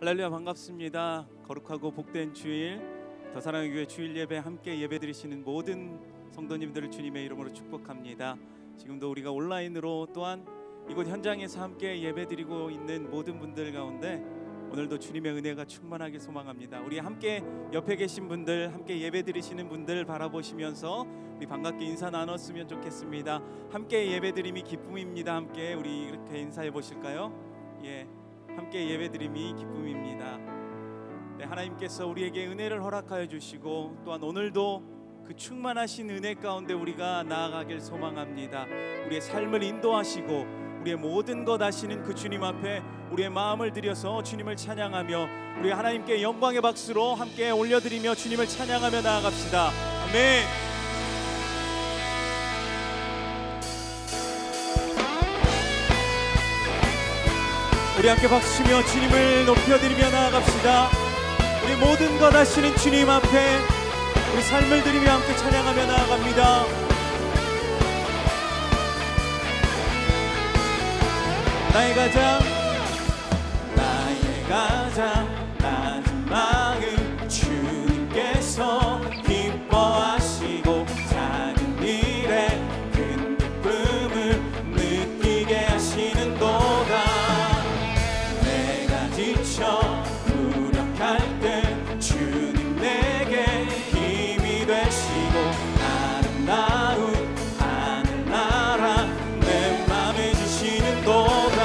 할렐루야, 반갑습니다. 거룩하고 복된 주일, 더사랑의 교회 주일 예배 함께 예배드리시는 모든 성도님들을 주님의 이름으로 축복합니다. 지금도 우리가 온라인으로 또한 이곳 현장에서 함께 예배드리고 있는 모든 분들 가운데 오늘도 주님의 은혜가 충만하길 소망합니다. 우리 함께 옆에 계신 분들, 함께 예배드리시는 분들 바라보시면서 우리 반갑게 인사 나눴으면 좋겠습니다. 함께 예배드림이 기쁨입니다. 함께 우리 이렇게 인사해 보실까요? 예, 함께 예배드림이 기쁨입니다. 네, 하나님께서 우리에게 은혜를 허락하여 주시고 또한 오늘도 그 충만하신 은혜 가운데 우리가 나아가길 소망합니다. 우리의 삶을 인도하시고 우리의 모든 것 아시는 그 주님 앞에 우리의 마음을 들여서 주님을 찬양하며 우리 하나님께 영광의 박수로 함께 올려드리며 주님을 찬양하며 나아갑시다. 아멘. 우리 함께 박수치며 주님을 높여드리며 나아갑시다. 우리 모든 것 아시는 주님 앞에 우리 삶을 드리며 함께 찬양하며 나아갑니다. 나의 가장 낮은 마음 주님께서 기뻐하시고 작은 일에 큰 기쁨을 느끼게 하시는도다. 내가 지쳐 무력할 때 주님 내게 힘이 되시고 아름다운 하늘나라 내 맘에 주시는도다.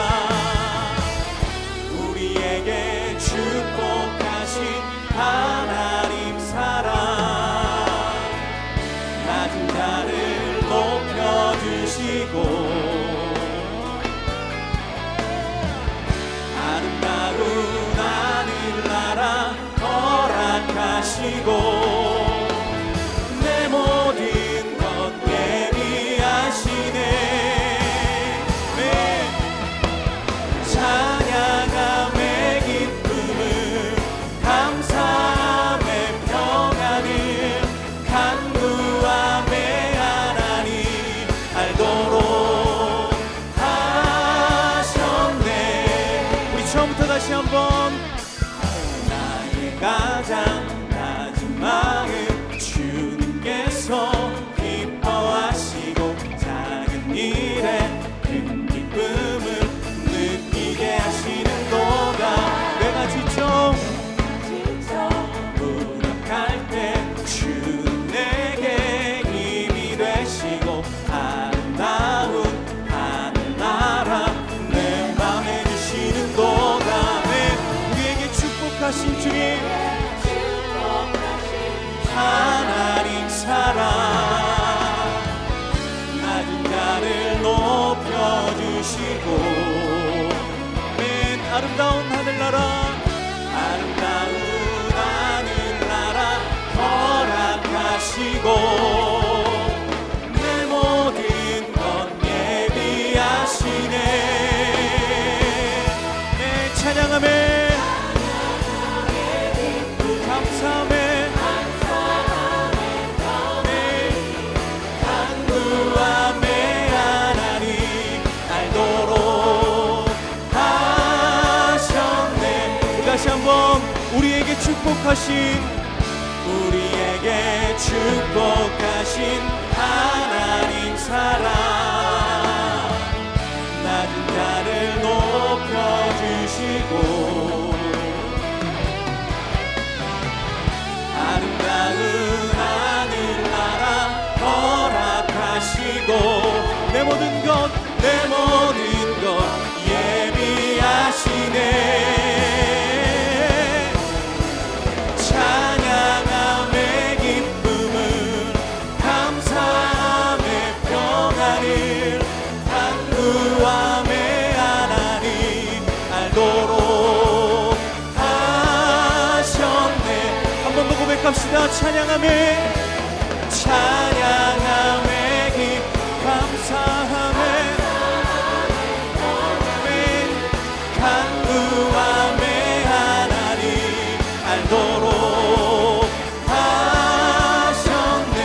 우리에게 축복하신 하나님 사랑 낮은 자를 높여주시고 아름다운 하늘나라 허락하시고 내 모든 것 예비하시네. 찬양함의 기쁨을 감사함의 평안을 간구함의 하나님 알도록 하셨네. 우리 처음부터 다시 한번. 나의 가장 낮은 마음 주님께서 기뻐하시고 작은 일에 큰 기쁨을 느끼게 하시는도다. 내가 지쳐 무력할 때 주님 내게 힘이 되시고 아름다운 하늘나라 내 맘에 주시는도다. 네, 우리에게 축복하신 주님 하나님 사랑 낮은 자를 높여주시고 맨 아름다운 하늘나라 허락하시고 내 모든 것 예비하시네. 내 찬양함에 감사함에 간구함에 하나님 알도록 하셨네. 다시 한번. 우리에게 축복하신 하나님 사랑 낮은 자를 높여주시고 아름다운 하늘나라 허락하시고 내 모든 것 예비하시네. 찬양함의 기쁨을 감사함의 평안을 간구함의 하나님 알도록 하셨네. 한 번 더 고백합시다. 찬양함의 감사함의 간구함의 하나님 알도록 하셨네.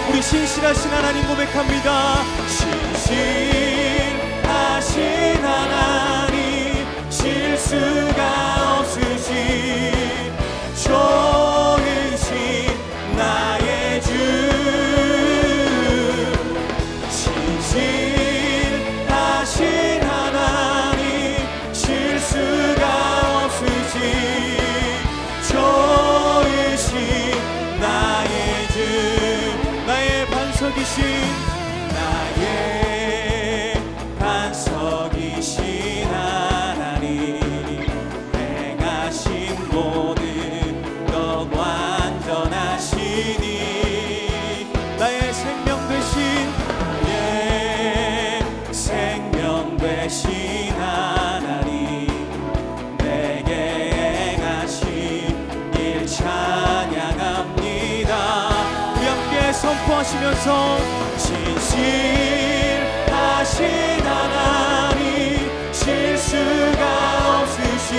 우리 신실하신 하나님 고백합니다. 신실하신 하나님 실수가 없으신 기뻐하시면서 진실하신 하나님 실수가 없으신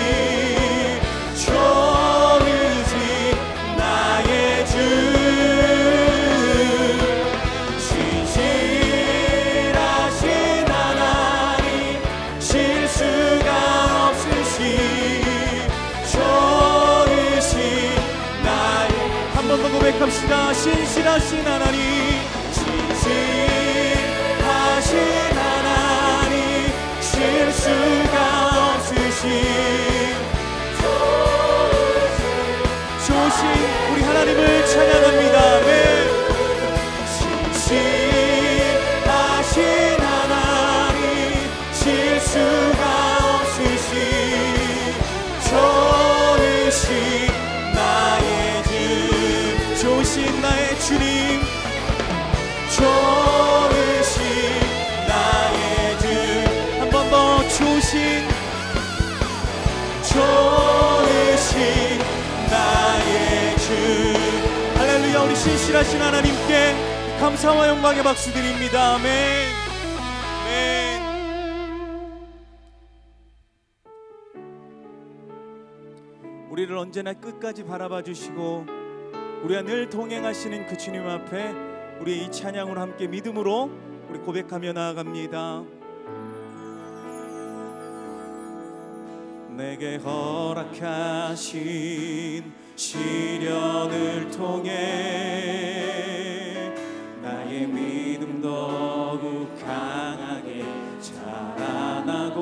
좋으신 나의 주 진실하신 하나님 실수가 없으신 좋으신 나의 한 번 더 고백합시다. 신실하신 하나님 진실하신 하나님 실수가 없으신 좋으신 우리 하나님을 찬양합니다. 네. 진실하신 하나님 실수가 없으신 좋으신 나의 주 좋으신 나의 주님 좋으신 나의 주 한 번 더 좋으신 나의 주 할렐루야. 우리 신실하신 하나님께 감사와 영광의 박수 드립니다. 아멘. 아멘. 우리를 언제나 끝까지 바라봐 주시고 우리와 늘 동행하시는 그 주님 앞에 우리의 이 찬양으로 함께 믿음으로 우리 고백하며 나아갑니다. 내게 허락하신 시련을 통해 나의 믿음 더욱 강하게 자라나고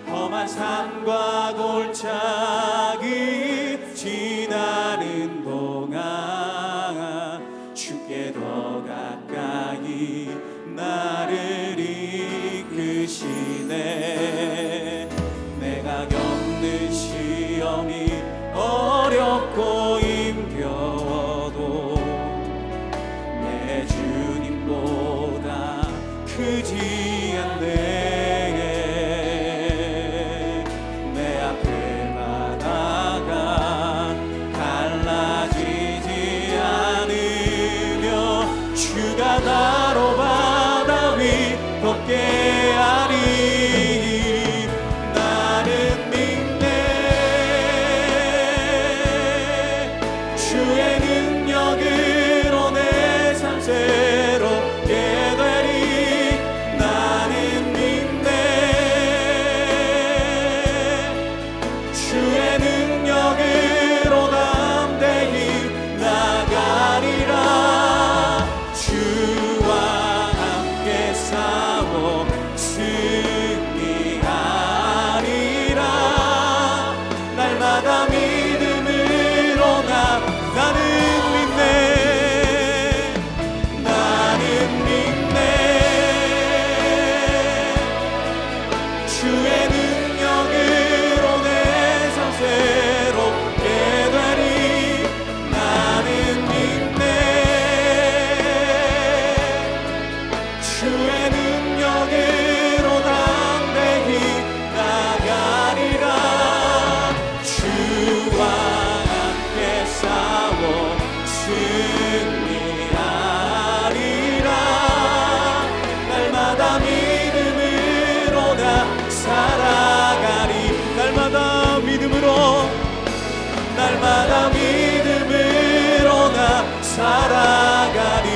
험한 산과 골짜기 지나는 동안 주께 더 가까이 나를 이끄시네. 내가 겪는 시험이 어렵고 힘겨워도 내 주님보다 크지 않네. 내 앞에 바다가 갈라지지 않으며 주가 나로 바다 위 걷게 하리. 나는 믿네. 주의 능력으로 내 삶 새롭게 되리. 나는 믿네. 주의 능력으로 담대히 나가리라. 주와 함께 싸워 승리하리라. 날마다 믿음으로 나는 믿네. 나는 믿네. 주의 능력으로 내 삶 새롭게 되리. 나는 믿네. 주의 능력으로 담대히 나가리라. 주와 함께 싸워 승리하리라. 날마다 믿음으로 나 살아가리. 날마다 믿음으로 날마다 믿음으로 나 살아가리.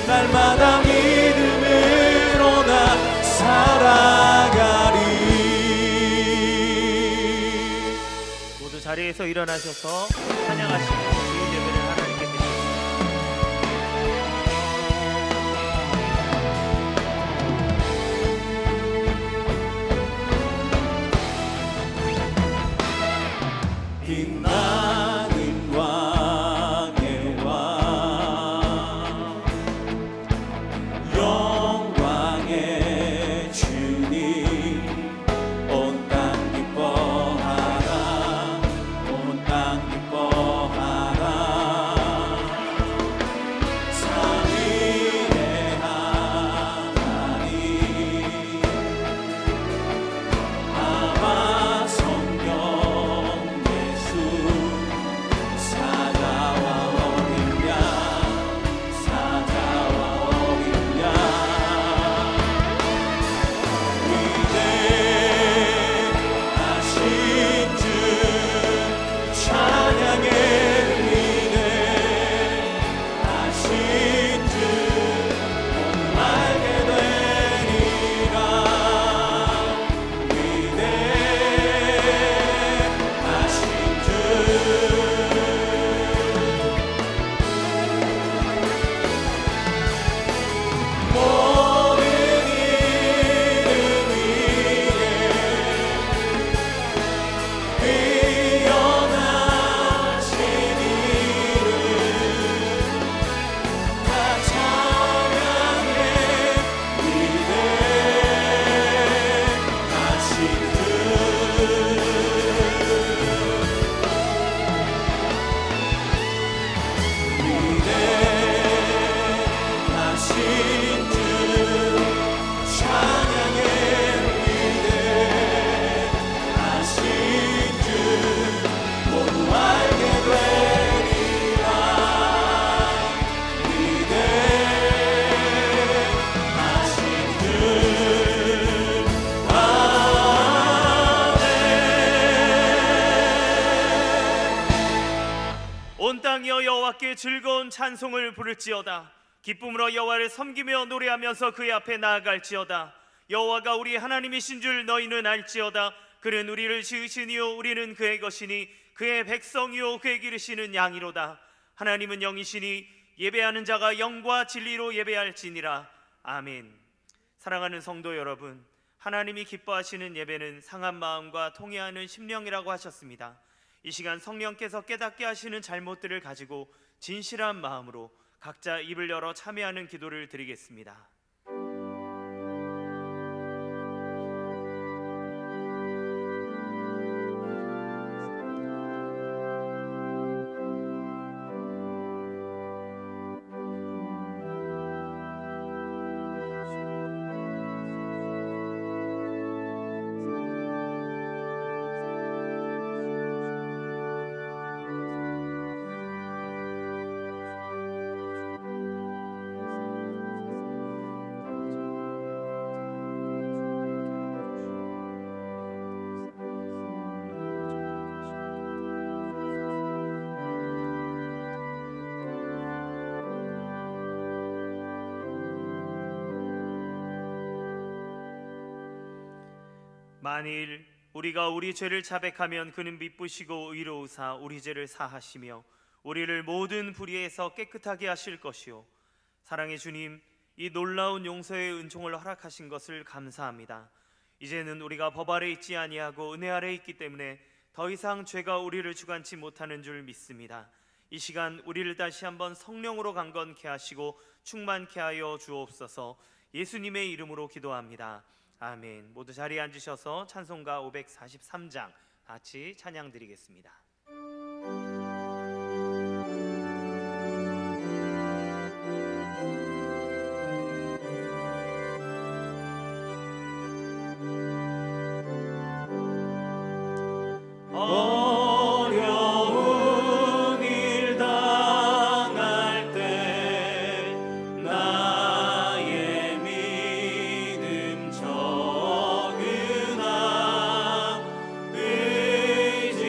날마다 믿음으로 나 살아가리. 모두 자리에서 일어나셔서 찬양하시고 주일 예배를 하나님께 드리겠습니다. 빛나는 왕의 왕 영광의 주님 온 땅 기뻐하라. 온 땅 기뻐하라. 삼위의 하나님 아바 성령 예수 찬양하여 여호와께 즐거운 찬송을 부를지어다. 기쁨으로 여호와를 섬기며 노래하면서 그의 앞에 나아갈지어다. 여호와가 우리 하나님이신 줄 너희는 알지어다. 그는 우리를 지으시니요 우리는 그의 것이니 그의 백성이요 그의 기르시는 양이로다. 하나님은 영이시니 예배하는 자가 영과 진리로 예배할지니라. 아멘. 사랑하는 성도 여러분, 하나님이 기뻐하시는 예배는 상한 마음과 통회하는 심령이라고 하셨습니다. 이 시간 성령께서 깨닫게 하시는 잘못들을 가지고 진실한 마음으로 각자 입을 열어 참여하는 기도를 드리겠습니다. 만일 우리가 우리 죄를 자백하면 그는 미쁘시고 의로우사 우리 죄를 사하시며 우리를 모든 불의에서 깨끗하게 하실 것이요. 사랑의 주님, 이 놀라운 용서의 은총을 허락하신 것을 감사합니다. 이제는 우리가 법 아래 있지 아니하고 은혜 아래 있기 때문에 더 이상 죄가 우리를 주관치 못하는 줄 믿습니다. 이 시간 우리를 다시 한번 성령으로 강건케 하시고 충만케 하여 주옵소서. 예수님의 이름으로 기도합니다. 아멘. 모두 자리에 앉으셔서 찬송가 543장 같이 찬양 드리겠습니다. 어려운 일 당할 때 나의 믿음 적으나 의지하여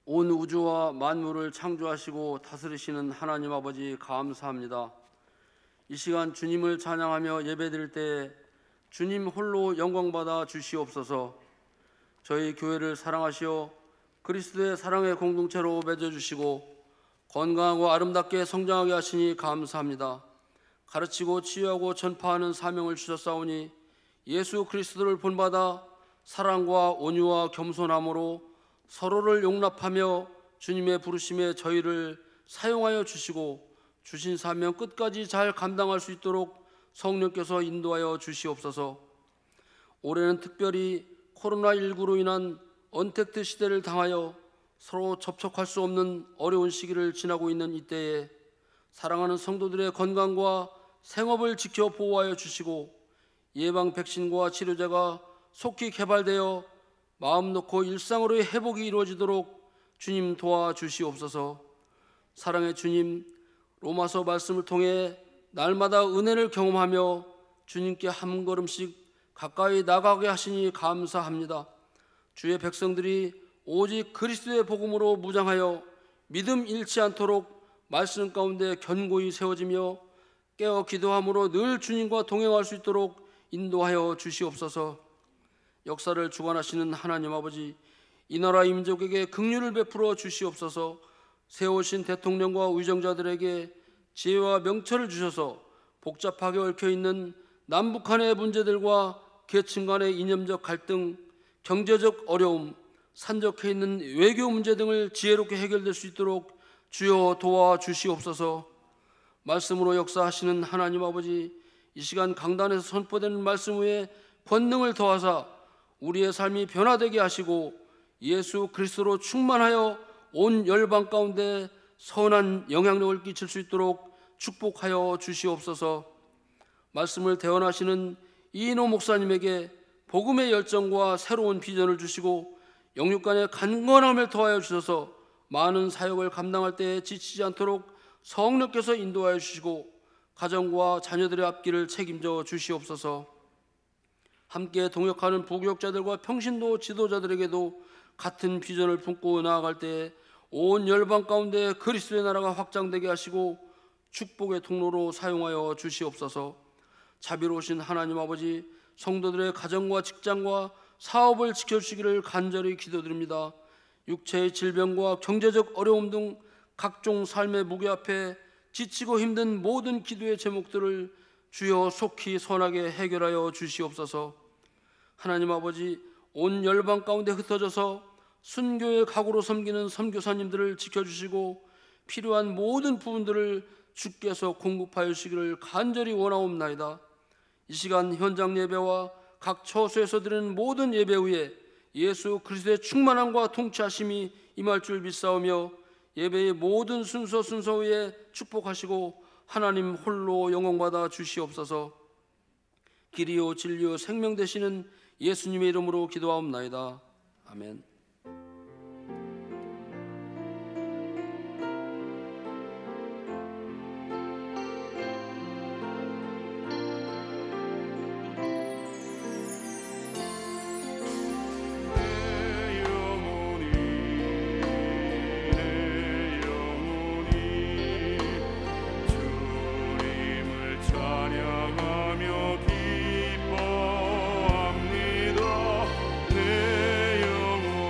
온 우주와 만물을 창조하시고 다스리시는 하나님 아버지 감사합니다. 이 시간 주님을 찬양하며 예배드릴 때 주님 홀로 영광받아 주시옵소서. 저희 교회를 사랑하시어 그리스도의 사랑의 공동체로 맺어주시고 건강하고 아름답게 성장하게 하시니 감사합니다. 가르치고 치유하고 전파하는 사명을 주셨사오니 예수 그리스도를 본받아 사랑과 온유와 겸손함으로 서로를 용납하며 주님의 부르심에 저희를 사용하여 주시고 주신 사명 끝까지 잘 감당할 수 있도록 성령께서 인도하여 주시옵소서. 올해는 특별히 코로나19로 인한 언택트 시대를 당하여 서로 접촉할 수 없는 어려운 시기를 지나고 있는 이때에 사랑하는 성도들의 건강과 생업을 지켜 보호하여 주시고 예방 백신과 치료제가 속히 개발되어 마음 놓고 일상으로의 회복이 이루어지도록 주님 도와주시옵소서. 사랑의 주님, 로마서 말씀을 통해 날마다 은혜를 경험하며 주님께 한 걸음씩 가까이 나가게 하시니 감사합니다. 주의 백성들이 오직 그리스도의 복음으로 무장하여 믿음 잃지 않도록 말씀 가운데 견고히 세워지며 깨어 기도함으로 늘 주님과 동행할 수 있도록 인도하여 주시옵소서. 역사를 주관하시는 하나님 아버지, 이 나라 민족에게 긍휼을 베풀어 주시옵소서. 세우신 대통령과 의정자들에게 지혜와 명철을 주셔서 복잡하게 얽혀있는 남북한의 문제들과 계층 간의 이념적 갈등, 경제적 어려움, 산적해 있는 외교 문제 등을 지혜롭게 해결될 수 있도록 주여 도와주시옵소서. 말씀으로 역사하시는 하나님 아버지, 이 시간 강단에서 선포되는 말씀 위에 권능을 더하사 우리의 삶이 변화되게 하시고 예수 그리스도로 충만하여 온 열방 가운데 선한 영향력을 끼칠 수 있도록 축복하여 주시옵소서. 말씀을 대언하시는 이인호 목사님에게 복음의 열정과 새로운 비전을 주시고 영육간의 강건함을 더하여 주셔서 많은 사역을 감당할 때 지치지 않도록 성령께서 인도하여 주시고 가정과 자녀들의 앞길을 책임져 주시옵소서. 함께 동역하는 부교역자들과 평신도 지도자들에게도 같은 비전을 품고 나아갈 때 온 열방 가운데 그리스도의 나라가 확장되게 하시고 축복의 통로로 사용하여 주시옵소서. 자비로우신 하나님 아버지, 성도들의 가정과 직장과 사업을 지켜주시기를 간절히 기도드립니다. 육체의 질병과 경제적 어려움 등 각종 삶의 무게 앞에 지치고 힘든 모든 기도의 제목들을 주여 속히 선하게 해결하여 주시옵소서. 하나님 아버지, 온 열방 가운데 흩어져서 순교의 각오로 섬기는 선교사님들을 지켜주시고 필요한 모든 부분들을 주께서 공급하여 주시기를 간절히 원하옵나이다. 이 시간 현장 예배와 각 처소에서 드리는 모든 예배 위에 예수 그리스도의 충만함과 통치하심이 임할 줄 믿사오며 예배의 모든 순서 위에 축복하시고 하나님 홀로 영광받아 주시옵소서. 길이요 진리요 생명 되시는 예수님의 이름으로 기도하옵나이다. 아멘. 내 영혼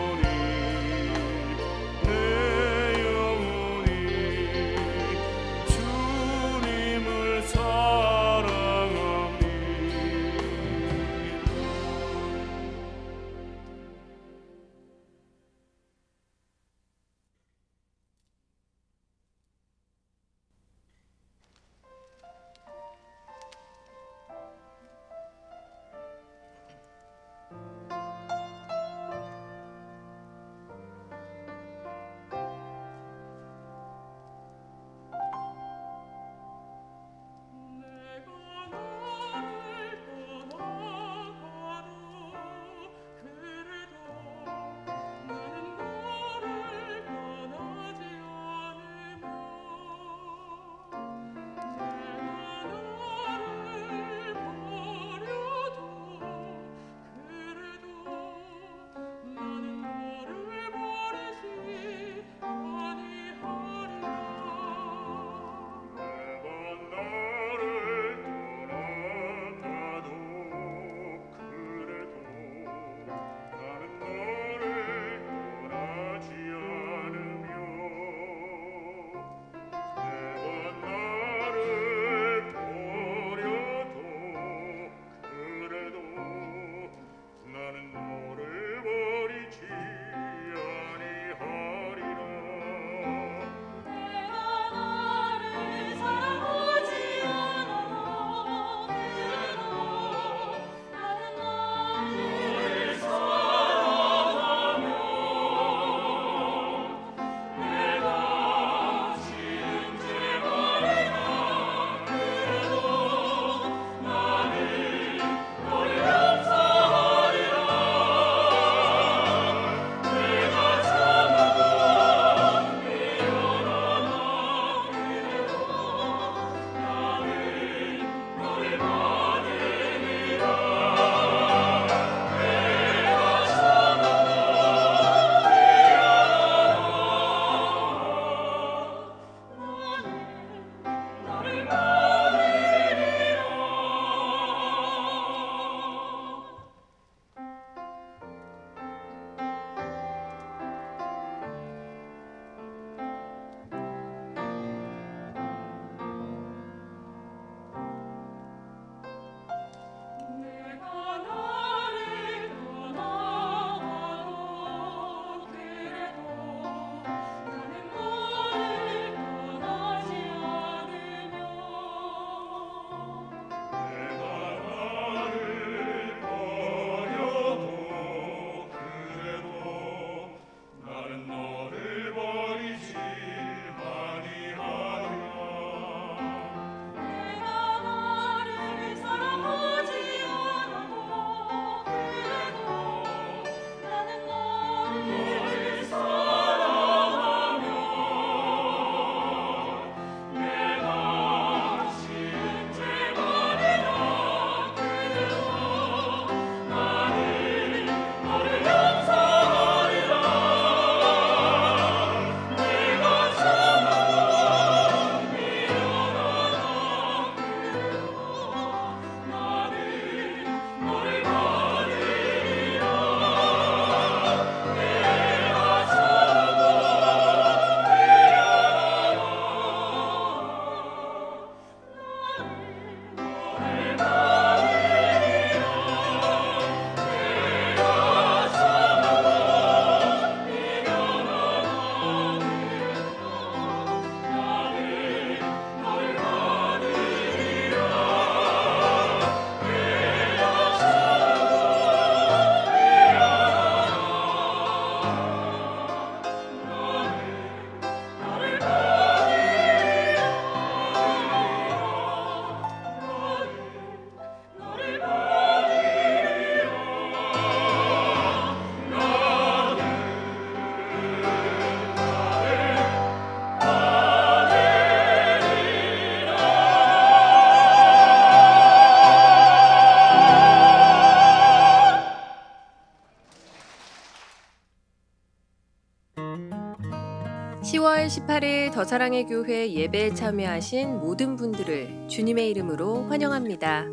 10월 18일 더사랑의 교회 예배에 참여하신 모든 분들을 주님의 이름으로 환영합니다.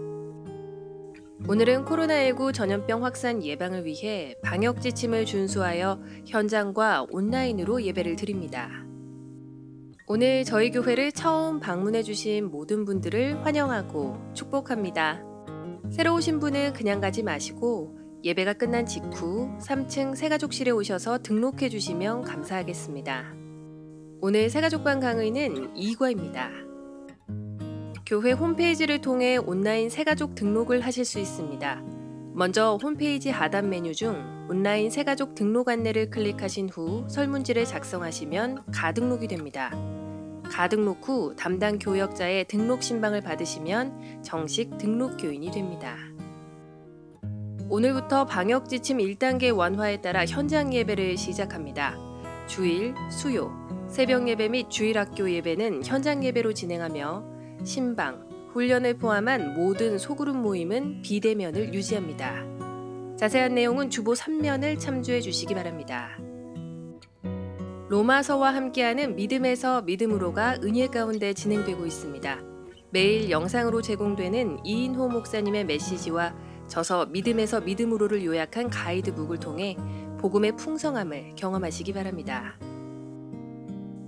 오늘은 코로나19 전염병 확산 예방을 위해 방역 지침을 준수하여 현장과 온라인으로 예배를 드립니다. 오늘 저희 교회를 처음 방문해 주신 모든 분들을 환영하고 축복합니다. 새로 오신 분은 그냥 가지 마시고 예배가 끝난 직후 3층 새가족실에 오셔서 등록해 주시면 감사하겠습니다. 오늘 새가족반 강의는 2과입니다. 교회 홈페이지를 통해 온라인 새가족 등록을 하실 수 있습니다. 먼저 홈페이지 하단 메뉴 중 온라인 새가족 등록 안내를 클릭하신 후 설문지를 작성하시면 가등록이 됩니다. 가등록 후 담당 교역자의 등록 신방을 받으시면 정식 등록 교인이 됩니다. 오늘부터 방역 지침 1단계 완화에 따라 현장 예배를 시작합니다. 주일, 수요, 새벽 예배 및 주일 학교 예배는 현장 예배로 진행하며 신방, 훈련을 포함한 모든 소그룹 모임은 비대면을 유지합니다. 자세한 내용은 주보 3면을 참조해 주시기 바랍니다. 로마서와 함께하는 믿음에서 믿음으로가 은혜 가운데 진행되고 있습니다. 매일 영상으로 제공되는 이인호 목사님의 메시지와 저서 믿음에서 믿음으로를 요약한 가이드북을 통해 복음의 풍성함을 경험하시기 바랍니다.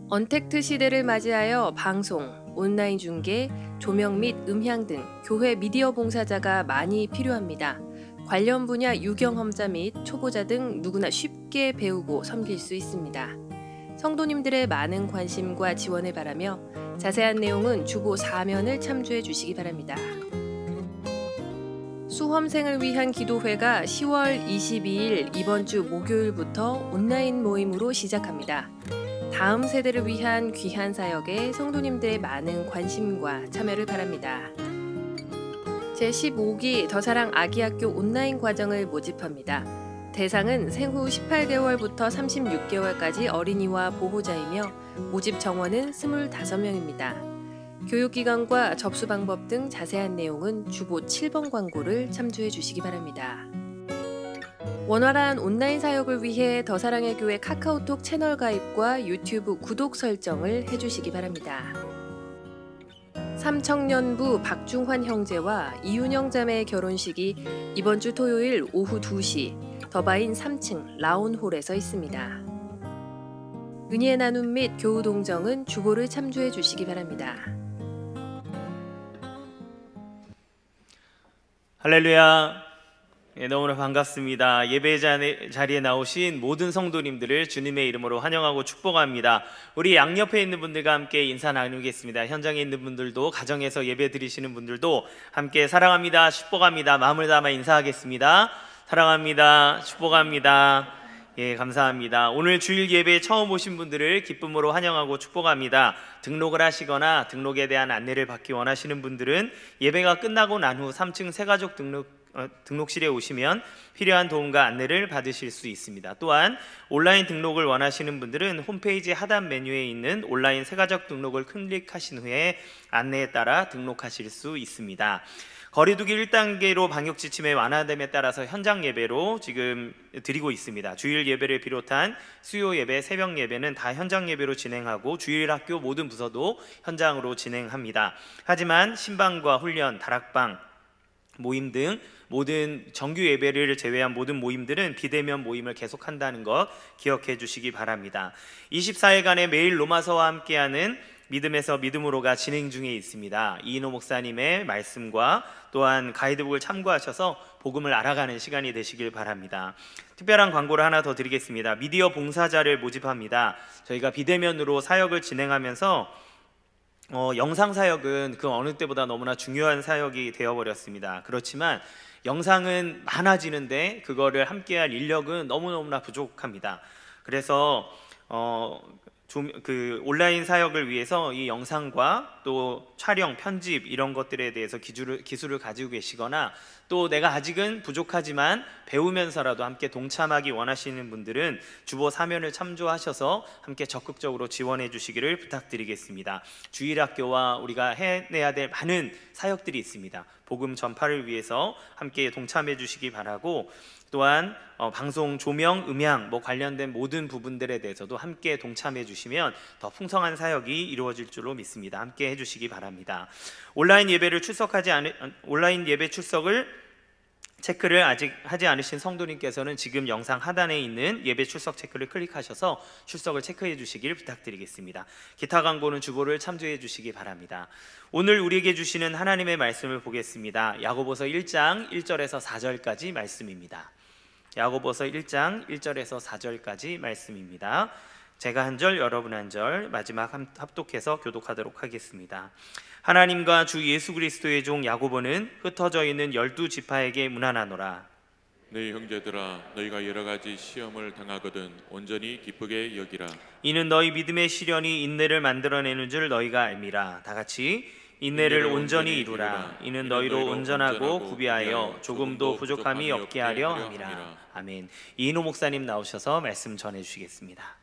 언택트 시대를 맞이하여 방송, 온라인 중계, 조명 및 음향 등 교회 미디어 봉사자가 많이 필요합니다. 관련 분야 유경험자 및 초보자 등 누구나 쉽게 배우고 섬길 수 있습니다. 성도님들의 많은 관심과 지원을 바라며 자세한 내용은 주보 4면을 참조해 주시기 바랍니다. 수험생을 위한 기도회가 10월 22일 이번 주 목요일부터 온라인 모임으로 시작합니다. 다음 세대를 위한 귀한 사역에 성도님들의 많은 관심과 참여를 바랍니다. 제15기 더사랑 아기학교 온라인 과정을 모집합니다. 대상은 생후 18개월부터 36개월까지 어린이와 보호자이며 모집 정원은 25명입니다. 교육기관과 접수 방법 등 자세한 내용은 주보 7번 광고를 참조해 주시기 바랍니다. 원활한 온라인 사역을 위해 더사랑의 교회 카카오톡 채널 가입과 유튜브 구독 설정을 해주시기 바랍니다. 삼청년부 박중환 형제와 이윤영 자매의 결혼식이 이번 주 토요일 오후 2시 더바인 3층 라온홀에서 있습니다. 은혜 나눔 및 교우 동정은 주보를 참조해 주시기 바랍니다. 할렐루야. 너무나 반갑습니다. 예배 자리에 나오신 모든 성도님들을 주님의 이름으로 환영하고 축복합니다. 우리 양옆에 있는 분들과 함께 인사 나누겠습니다. 현장에 있는 분들도, 가정에서 예배 드리시는 분들도 함께 사랑합니다, 축복합니다 마음을 담아 인사하겠습니다. 사랑합니다, 축복합니다. 예, 감사합니다. 오늘 주일 예배에 처음 오신 분들을 기쁨으로 환영하고 축복합니다. 등록을 하시거나 등록에 대한 안내를 받기 원하시는 분들은 예배가 끝나고 난 후 3층 새가족 등록실에 오시면 필요한 도움과 안내를 받으실 수 있습니다. 또한 온라인 등록을 원하시는 분들은 홈페이지 하단 메뉴에 있는 온라인 새가족 등록을 클릭하신 후에 안내에 따라 등록하실 수 있습니다. 거리두기 1단계로 방역 지침의 완화됨에 따라서 현장 예배로 지금 드리고 있습니다. 주일 예배를 비롯한 수요 예배, 새벽 예배는 다 현장 예배로 진행하고 주일 학교 모든 부서도 현장으로 진행합니다. 하지만 신방과 훈련, 다락방, 모임 등 모든 정규 예배를 제외한 모든 모임들은 비대면 모임을 계속한다는 것 기억해 주시기 바랍니다. 24일간의 매일 로마서와 함께하는 믿음에서 믿음으로가 진행 중에 있습니다. 이인호 목사님의 말씀과 또한 가이드북을 참고하셔서 복음을 알아가는 시간이 되시길 바랍니다. 특별한 광고를 하나 더 드리겠습니다. 미디어 봉사자를 모집합니다. 저희가 비대면으로 사역을 진행하면서 영상 사역은 그 어느 때보다 너무나 중요한 사역이 되어버렸습니다. 그렇지만 영상은 많아지는데 그거를 함께할 인력은 너무너무나 부족합니다. 그래서 그 온라인 사역을 위해서 이 영상과 또 촬영, 편집 이런 것들에 대해서 기술을 가지고 계시거나 또 내가 아직은 부족하지만 배우면서라도 함께 동참하기 원하시는 분들은 주보 사면을 참조하셔서 함께 적극적으로 지원해 주시기를 부탁드리겠습니다. 주일학교와 우리가 해내야 될 많은 사역들이 있습니다. 복음 전파를 위해서 함께 동참해 주시기 바라고, 또한 방송 조명, 음향 관련된 모든 부분들에 대해서도 함께 동참해 주시면 더 풍성한 사역이 이루어질 줄로 믿습니다. 함께 해주시기 바랍니다. 온라인 예배 출석을 체크를 아직 하지 않으신 성도님께서는 지금 영상 하단에 있는 예배 출석 체크를 클릭하셔서 출석을 체크해 주시길 부탁드리겠습니다. 기타 광고는 주보를 참조해 주시기 바랍니다. 오늘 우리에게 주시는 하나님의 말씀을 보겠습니다. 야고보서 1장 1절에서 4절까지 말씀입니다. 야고보서 1장 1절에서 4절까지 말씀입니다. 제가 한 절, 여러분 한 절, 마지막 합독해서 교독하도록 하겠습니다. 하나님과 주 예수 그리스도의 종 야고보는 흩어져 있는 12지파에게 문안하노라. 너희 형제들아, 너희가 여러 가지 시험을 당하거든 온전히 기쁘게 여기라. 이는 너희 믿음의 시련이 인내를 만들어내는 줄 너희가 알미라. 다 같이 인내를 온전히 이루라. 이는 너희로 온전하고 구비하여 조금도 부족함이 없게 하려 함이라. 아멘. 이인호 목사님 나오셔서 말씀 전해 주시겠습니다.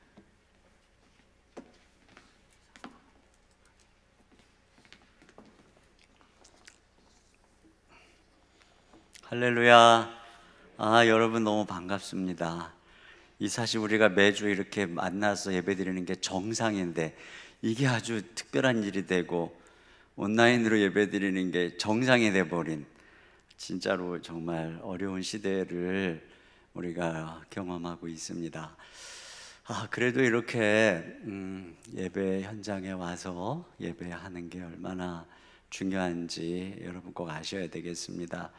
할렐루야. 여러분 너무 반갑습니다. 이 사실 우리가 매주 이렇게 만나서 예배드리는 게 정상인데 이게 아주 특별한 일이 되고 온라인으로 예배드리는 게 정상이 돼버린, 진짜로 정말 어려운 시대를 우리가 경험하고 있습니다. 그래도 이렇게 예배 현장에 와서 예배하는 게 얼마나 중요한지 여러분 꼭 아셔야 되겠습니다.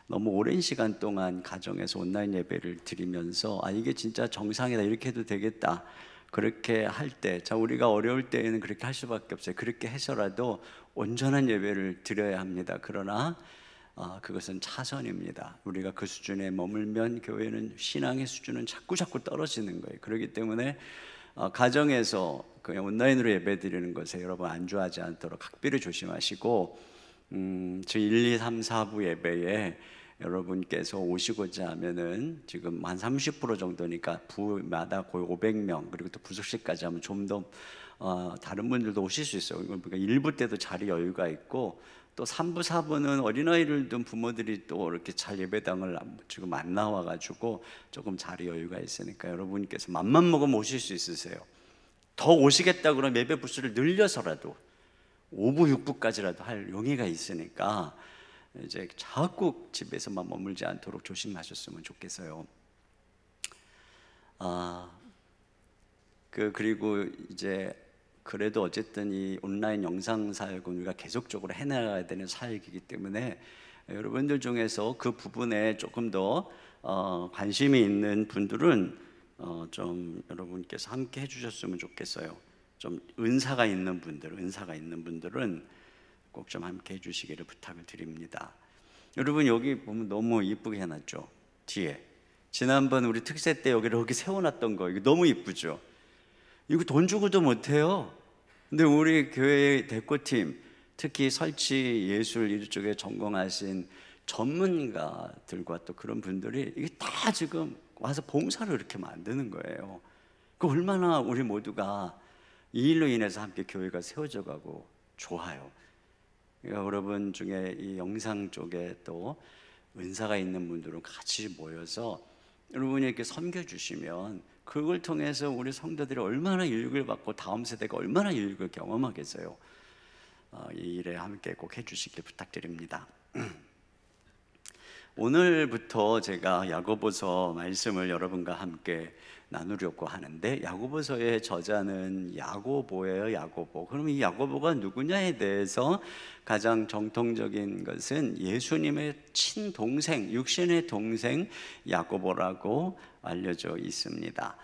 너무 오랜 시간 동안 가정에서 온라인 예배를 드리면서 이게 진짜 정상이다, 이렇게 해도 되겠다, 그렇게 할 때, 우리가 어려울 때에는 그렇게 할 수밖에 없어요. 그렇게 해서라도 온전한 예배를 드려야 합니다. 그러나 그것은 차선입니다. 우리가 그 수준에 머물면 교회는, 신앙의 수준은 자꾸 떨어지는 거예요. 그렇기 때문에 가정에서 그냥 온라인으로 예배 드리는 것에 여러분 안주하지 않도록 각별히 조심하시고, 저 1, 2, 3, 4부 예배에 여러분께서 오시고자 하면은 지금 한 30% 정도니까 부마다 거의 500명, 그리고 또 부속실까지 하면 좀 더 다른 분들도 오실 수 있어요. 그러니까 1부 때도 자리 여유가 있고, 또 3부, 4부는 어린아이를 둔 부모들이 또 이렇게 잘 예배당을 지금 안 나와가지고 조금 자리 여유가 있으니까 여러분께서 맘만 먹으면 오실 수 있으세요. 더 오시겠다 그러면 예배 부수를 늘려서라도 5부, 6부까지라도 할 용의가 있으니까 이제 자꾸 집에서만 머물지 않도록 조심하셨으면 좋겠어요. 그리고 이제 그래도 어쨌든 이 온라인 영상 사역은 우리가 계속적으로 해나가야 되는 사역이기 때문에 여러분들 중에서 그 부분에 조금 더 관심이 있는 분들은 좀 여러분께서 함께 해주셨으면 좋겠어요. 좀 은사가 있는 분들은 꼭 좀 함께 해주시기를 부탁을 드립니다. 여러분 여기 보면 너무 이쁘게 해놨죠. 뒤에 지난번 우리 특세 때 여기 세워놨던 거, 이거 너무 이쁘죠. 이거 돈 주고도 못해요. 근데 우리 교회의 대표팀, 특히 설치 예술 이쪽에 전공하신 전문가들과 또 그런 분들이 이게 다 지금 와서 봉사를 이렇게 만드는 거예요. 그 얼마나 우리 모두가 이 일로 인해서 함께 교회가 세워져 가고 좋아요. 여러분 중에 이 영상 쪽에 또 은사가 있는 분들은 같이 모여서 여러분이 이렇게 섬겨주시면 그걸 통해서 우리 성도들이 얼마나 유익을 받고 다음 세대가 얼마나 유익을 경험하겠어요. 이 일에 함께 꼭 해주시길 부탁드립니다. 오늘부터 제가 야고보서 말씀을 여러분과 함께 나누려고 하는데, 야고보서의 저자는 야고보예요. 야고보. 그럼 이 야고보가 누구냐에 대해서 가장 정통적인 것은 예수님의 친동생, 육신의 동생 야고보라고 알려져 있습니다.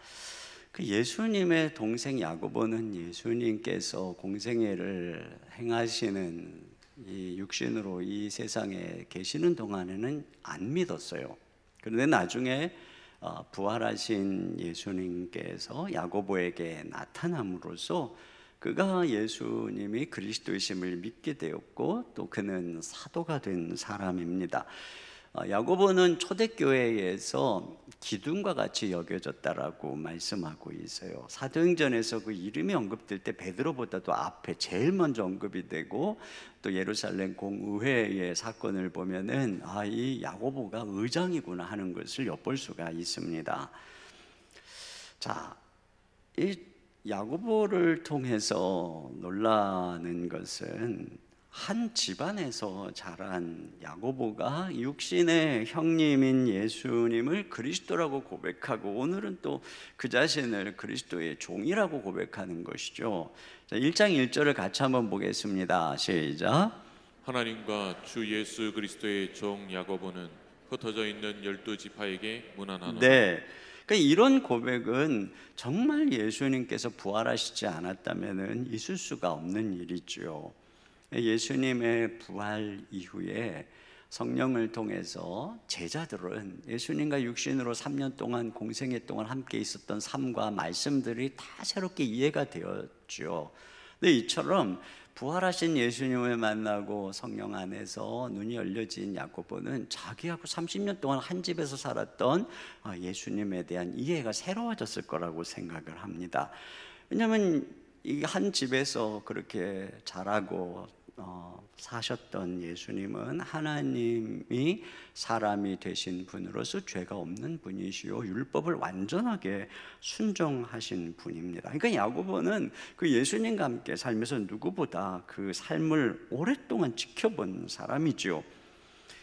그 예수님의 동생 야고보는 예수님께서 공생애를 행하시는 이 육신으로 이 세상에 계시는 동안에는 안 믿었어요. 그런데 나중에 부활하신 예수님께서 야고보에게 나타남으로써 그가 예수님이 그리스도이심을 믿게 되었고 또 그는 사도가 된 사람입니다. 야고보는 초대교회에서 기둥과 같이 여겨졌다라고 말씀하고 있어요. 사도행전에서 그 이름이 언급될 때 베드로보다도 앞에 제일 먼저 언급이 되고 또 예루살렘 공의회의 사건을 보면은 이 야고보가 의장이구나 하는 것을 엿볼 수가 있습니다. 자, 이 야고보를 통해서 놀라는 것은 한 집안에서 자란 야고보가 육신의 형님인 예수님을 그리스도라고 고백하고 오늘은 또 그 자신을 그리스도의 종이라고 고백하는 것이죠. 자, 1장 1절을 같이 한번 보겠습니다. 시작. 하나님과 주 예수 그리스도의 종 야고보는 흩어져 있는 12지파에게 문안하노라. 네. 그러니까 이런 고백은 정말 예수님께서 부활하시지 않았다면 있을 수가 없는 일이죠. 예수님의 부활 이후에 성령을 통해서 제자들은 예수님과 육신으로 3년 동안 공생애 동안 함께 있었던 삶과 말씀들이 다 새롭게 이해가 되었죠. 근데 이처럼 부활하신 예수님을 만나고 성령 안에서 눈이 열려진 야고보는 자기하고 30년 동안 한 집에서 살았던 예수님에 대한 이해가 새로워졌을 거라고 생각을 합니다. 왜냐하면 이 한 집에서 그렇게 자라고 사셨던 예수님은 하나님이 사람이 되신 분으로서 죄가 없는 분이시요 율법을 완전하게 순종하신 분입니다. 그러니까 야고보는 그 예수님과 함께 살면서 누구보다 그 삶을 오랫동안 지켜본 사람이죠.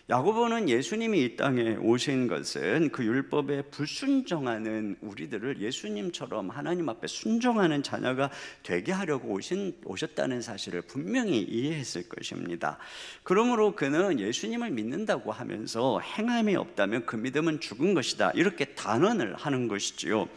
야고보는 예수님이 이 땅에 오신 것은 그 율법에 불순종하는 우리들을 예수님처럼 하나님 앞에 순종하는 자녀가 되게 하려고 오셨다는 사실을 분명히 이해했을 것입니다. 그러므로 그는 예수님을 믿는다고 하면서 행함이 없다면 그 믿음은 죽은 것이다, 이렇게 단언을 하는 것이지요.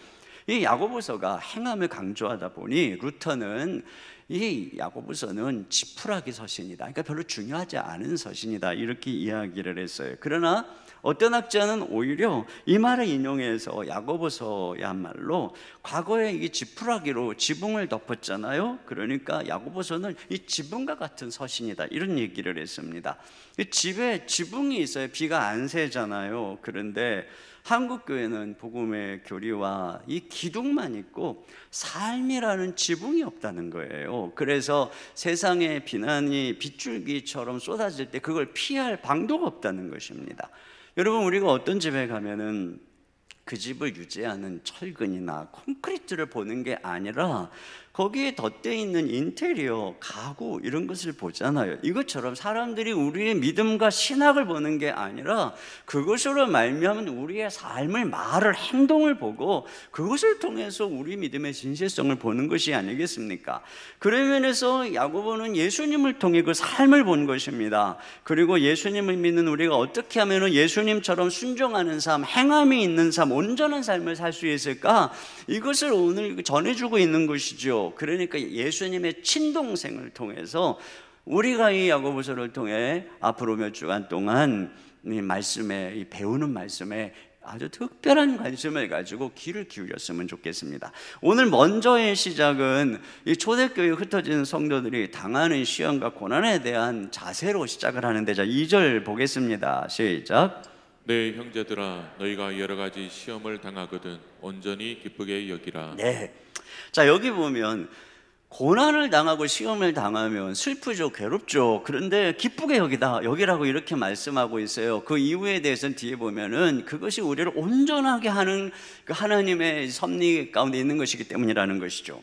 이 야고보서가 행함을 강조하다 보니 루터는 이 야고보서는 지푸라기 서신이다, 그러니까 별로 중요하지 않은 서신이다, 이렇게 이야기를 했어요. 그러나 어떤 학자는 오히려 이 말을 인용해서 야고보서야말로 과거에 이 지푸라기로 지붕을 덮었잖아요. 그러니까 야고보서는 이 지붕과 같은 서신이다, 이런 얘기를 했습니다. 집에 지붕이 있어요. 비가 안 새잖아요. 그런데 한국 교회는 복음의 교리와 이 기둥만 있고 삶이라는 지붕이 없다는 거예요. 그래서 세상의 비난이 빗줄기처럼 쏟아질 때 그걸 피할 방도가 없다는 것입니다. 여러분, 우리가 어떤 집에 가면은 그 집을 유지하는 철근이나 콘크리트를 보는 게 아니라 거기에 덧대 있는 인테리어, 가구, 이런 것을 보잖아요. 이것처럼 사람들이 우리의 믿음과 신학을 보는 게 아니라 그것으로 말미암은 우리의 삶을, 말을, 행동을 보고 그것을 통해서 우리 믿음의 진실성을 보는 것이 아니겠습니까? 그런 면에서 야고보는 예수님을 통해 그 삶을 본 것입니다. 그리고 예수님을 믿는 우리가 어떻게 하면 예수님처럼 순종하는 삶, 행함이 있는 삶, 온전한 삶을 살 수 있을까? 이것을 오늘 전해주고 있는 것이죠. 그러니까 예수님의 친동생을 통해서 우리가 이 야고보서를 통해 앞으로 몇 주간 동안 이 말씀에, 이 배우는 말씀에 아주 특별한 관심을 가지고 귀를 기울였으면 좋겠습니다. 오늘 먼저의 시작은 이 초대교회에 흩어진 성도들이 당하는 시험과 고난에 대한 자세로 시작을 하는데, 자 2절 보겠습니다. 시작. 내 형제들아, 너희가 여러 가지 시험을 당하거든 온전히 기쁘게 여기라. 네. 자, 여기 보면 고난을 당하고 시험을 당하면 슬프죠, 괴롭죠. 그런데 기쁘게 여기라고 이렇게 말씀하고 있어요. 그 이유에 대해서는 뒤에 보면은 그것이 우리를 온전하게 하는 그 하나님의 섭리 가운데 있는 것이기 때문이라는 것이죠.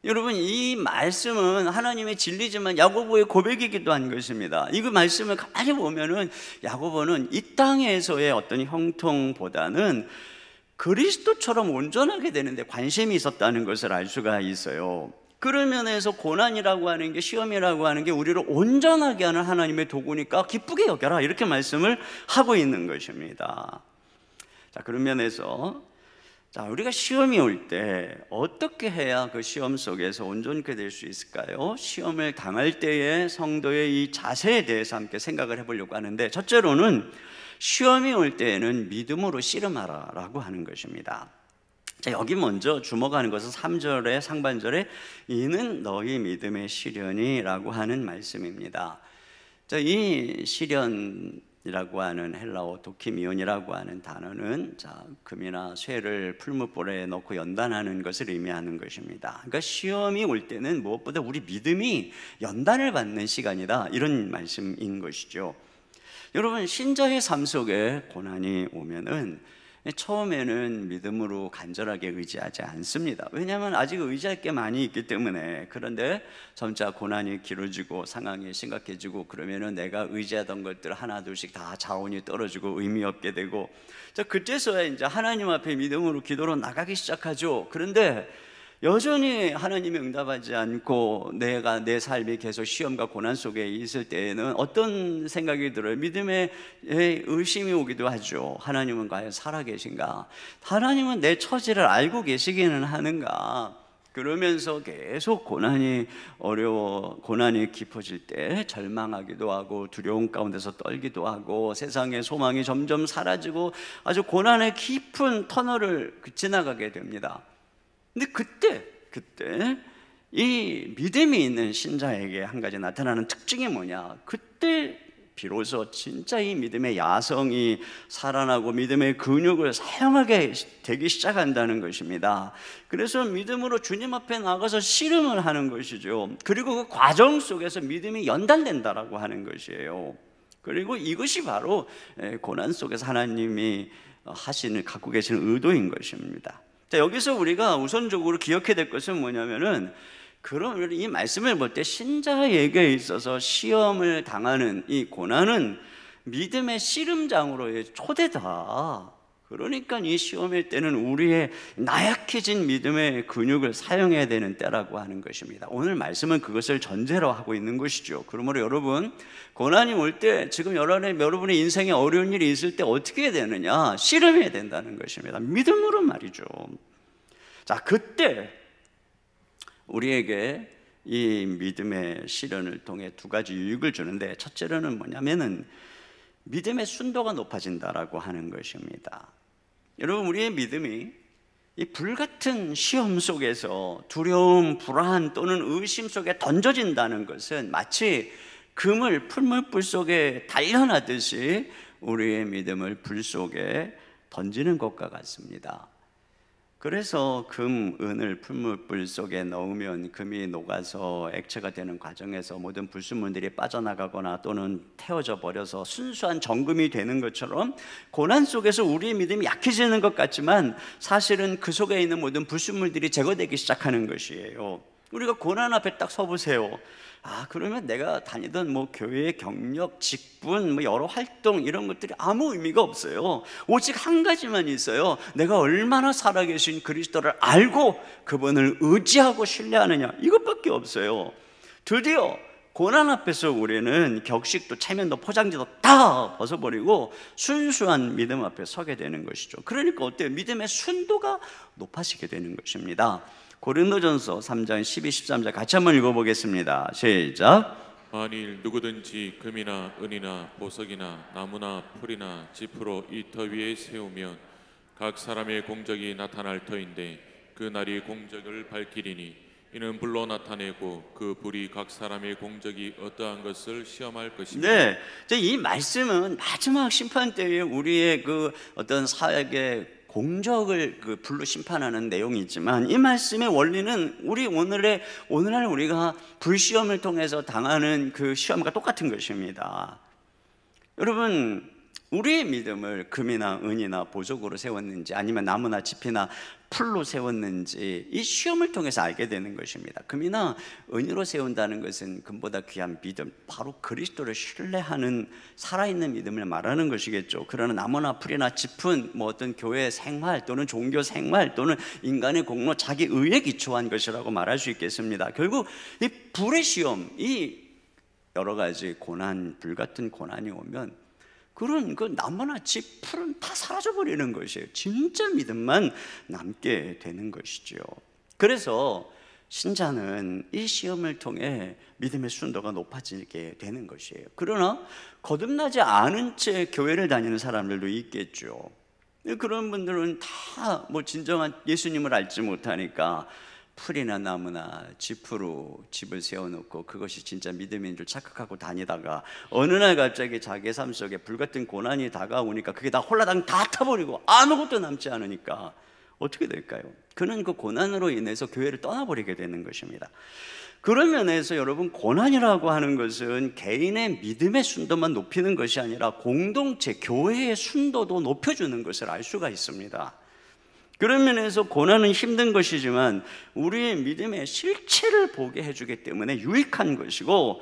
여러분, 이 말씀은 하나님의 진리지만 야고보의 고백이기도 한 것입니다. 이 말씀을 가만히 보면은 야고보는 이 땅에서의 어떤 형통보다는 그리스도처럼 온전하게 되는데 관심이 있었다는 것을 알 수가 있어요. 그런 면에서 고난이라고 하는 게, 시험이라고 하는 게 우리를 온전하게 하는 하나님의 도구니까 기쁘게 여겨라, 이렇게 말씀을 하고 있는 것입니다. 자, 그런 면에서 우리가 시험이 올 때 어떻게 해야 그 시험 속에서 온전케 될 수 있을까요? 시험을 당할 때의 성도의 이 자세에 대해서 함께 생각을 해보려고 하는데, 첫째로는 시험이 올 때에는 믿음으로 씨름하라라고 하는 것입니다. 자, 여기 먼저 주목하는 것은 3절의 상반절에 이는 너희 믿음의 시련이라고 하는 말씀입니다. 자, 이 시련이라고 하는 헬라어 도키미온이라고 하는 단어는 금이나 쇠를 풀무볼에 넣고 연단하는 것을 의미하는 것입니다. 그러니까 시험이 올 때는 무엇보다 우리 믿음이 연단을 받는 시간이다, 이런 말씀인 것이죠. 여러분, 신자의 삶 속에 고난이 오면은 처음에는 믿음으로 간절하게 의지하지 않습니다. 왜냐하면 아직 의지할 게 많이 있기 때문에. 그런데 점차 고난이 길어지고 상황이 심각해지고 그러면은 내가 의지하던 것들 하나 둘씩 다 자원이 떨어지고 의미 없게 되고, 자, 그때서야 이제 하나님 앞에 믿음으로 기도로 나가기 시작하죠. 그런데 여전히 하나님이 응답하지 않고 내가 내 삶이 계속 시험과 고난 속에 있을 때에는 어떤 생각이 들어요? 믿음의 의심이 오기도 하죠. 하나님은 과연 살아계신가? 하나님은 내 처지를 알고 계시기는 하는가? 그러면서 계속 고난이 어려워, 고난이 깊어질 때 절망하기도 하고 두려움 가운데서 떨기도 하고 세상의 소망이 점점 사라지고 아주 고난의 깊은 터널을 지나가게 됩니다. 근데 그때 이 믿음이 있는 신자에게 한 가지 나타나는 특징이 뭐냐? 그때 비로소 진짜 이 믿음의 야성이 살아나고 믿음의 근육을 사용하게 되기 시작한다는 것입니다. 그래서 믿음으로 주님 앞에 나가서 씨름을 하는 것이죠. 그리고 그 과정 속에서 믿음이 연단된다라고 하는 것이에요. 그리고 이것이 바로 고난 속에서 하나님이 갖고 계시는 의도인 것입니다. 자, 여기서 우리가 우선적으로 기억해야 될 것은 뭐냐면은, 그럼 이 말씀을 볼 때 신자에게 있어서 시험을 당하는 이 고난은 믿음의 씨름장으로의 초대다. 그러니까 이 시험일 때는 우리의 나약해진 믿음의 근육을 사용해야 되는 때라고 하는 것입니다. 오늘 말씀은 그것을 전제로 하고 있는 것이죠. 그러므로 여러분, 고난이 올 때 지금 여러분의 인생에 어려운 일이 있을 때 어떻게 해야 되느냐? 씨름해야 된다는 것입니다. 믿음으로 말이죠. 자, 그때 우리에게 이 믿음의 시련을 통해 두 가지 유익을 주는데, 첫째로는 뭐냐면은 믿음의 순도가 높아진다라고 하는 것입니다. 여러분, 우리의 믿음이 이 불같은 시험 속에서 두려움, 불안 또는 의심 속에 던져진다는 것은 마치 금을 풀무불 속에 단련하듯이 우리의 믿음을 불 속에 던지는 것과 같습니다. 그래서 금, 은을 풀무불 속에 넣으면 금이 녹아서 액체가 되는 과정에서 모든 불순물들이 빠져나가거나 또는 태워져 버려서 순수한 정금이 되는 것처럼, 고난 속에서 우리의 믿음이 약해지는 것 같지만 사실은 그 속에 있는 모든 불순물들이 제거되기 시작하는 것이에요. 우리가 고난 앞에 딱 서보세요. 그러면 내가 다니던 교회의 경력, 직분, 여러 활동 이런 것들이 아무 의미가 없어요. 오직 한 가지만 있어요. 내가 얼마나 살아계신 그리스도를 알고 그분을 의지하고 신뢰하느냐, 이것밖에 없어요. 드디어 고난 앞에서 우리는 격식도 체면도 포장지도 다 벗어버리고 순수한 믿음 앞에 서게 되는 것이죠. 그러니까 어때요? 믿음의 순도가 높아지게 되는 것입니다. 고린도전서 3장 12, 13절 같이 한번 읽어보겠습니다. 시작. 만일 누구든지 금이나 은이나 보석이나 나무나 풀이나 짚으로 이 터 위에 세우면 각 사람의 공적이 나타날 터인데 그 날이 공적을 밝히리니 이는 불로 나타내고 그 불이 각 사람의 공적이 어떠한 것을 시험할 것입니다. 네, 이 말씀은 마지막 심판 때에 우리의 그 어떤 사역의 공적을 불로 심판하는 내용이 있지만, 이 말씀의 원리는 오늘날 우리가 불시험을 통해서 당하는 그 시험과 똑같은 것입니다. 여러분, 우리의 믿음을 금이나 은이나 보석으로 세웠는지 아니면 나무나 짚이나 풀로 세웠는지 이 시험을 통해서 알게 되는 것입니다. 금이나 은으로 세운다는 것은 금보다 귀한 믿음, 바로 그리스도를 신뢰하는 살아있는 믿음을 말하는 것이겠죠. 그러나 나무나 풀이나 짚은 어떤 교회 생활 또는 종교 생활 또는 인간의 공로, 자기 의에 기초한 것이라고 말할 수 있겠습니다. 결국 이 불의 시험, 이 여러 가지 고난, 불같은 고난이 오면 그런 그 나무나 짚, 풀은 다 사라져버리는 것이에요. 진짜 믿음만 남게 되는 것이죠. 그래서 신자는 이 시험을 통해 믿음의 순도가 높아지게 되는 것이에요. 그러나 거듭나지 않은 채 교회를 다니는 사람들도 있겠죠. 그런 분들은 다 뭐 진정한 예수님을 알지 못하니까 풀이나 나무나 짚으로 집을 세워놓고 그것이 진짜 믿음인 줄 착각하고 다니다가 어느 날 갑자기 자기의 삶 속에 불같은 고난이 다가오니까 그게 다 홀라당 다 타버리고 아무것도 남지 않으니까 어떻게 될까요? 그는 그 고난으로 인해서 교회를 떠나버리게 되는 것입니다. 그런 면에서 여러분, 고난이라고 하는 것은 개인의 믿음의 순도만 높이는 것이 아니라 공동체, 교회의 순도도 높여주는 것을 알 수가 있습니다. 그런 면에서 고난은 힘든 것이지만 우리의 믿음의 실체를 보게 해주기 때문에 유익한 것이고,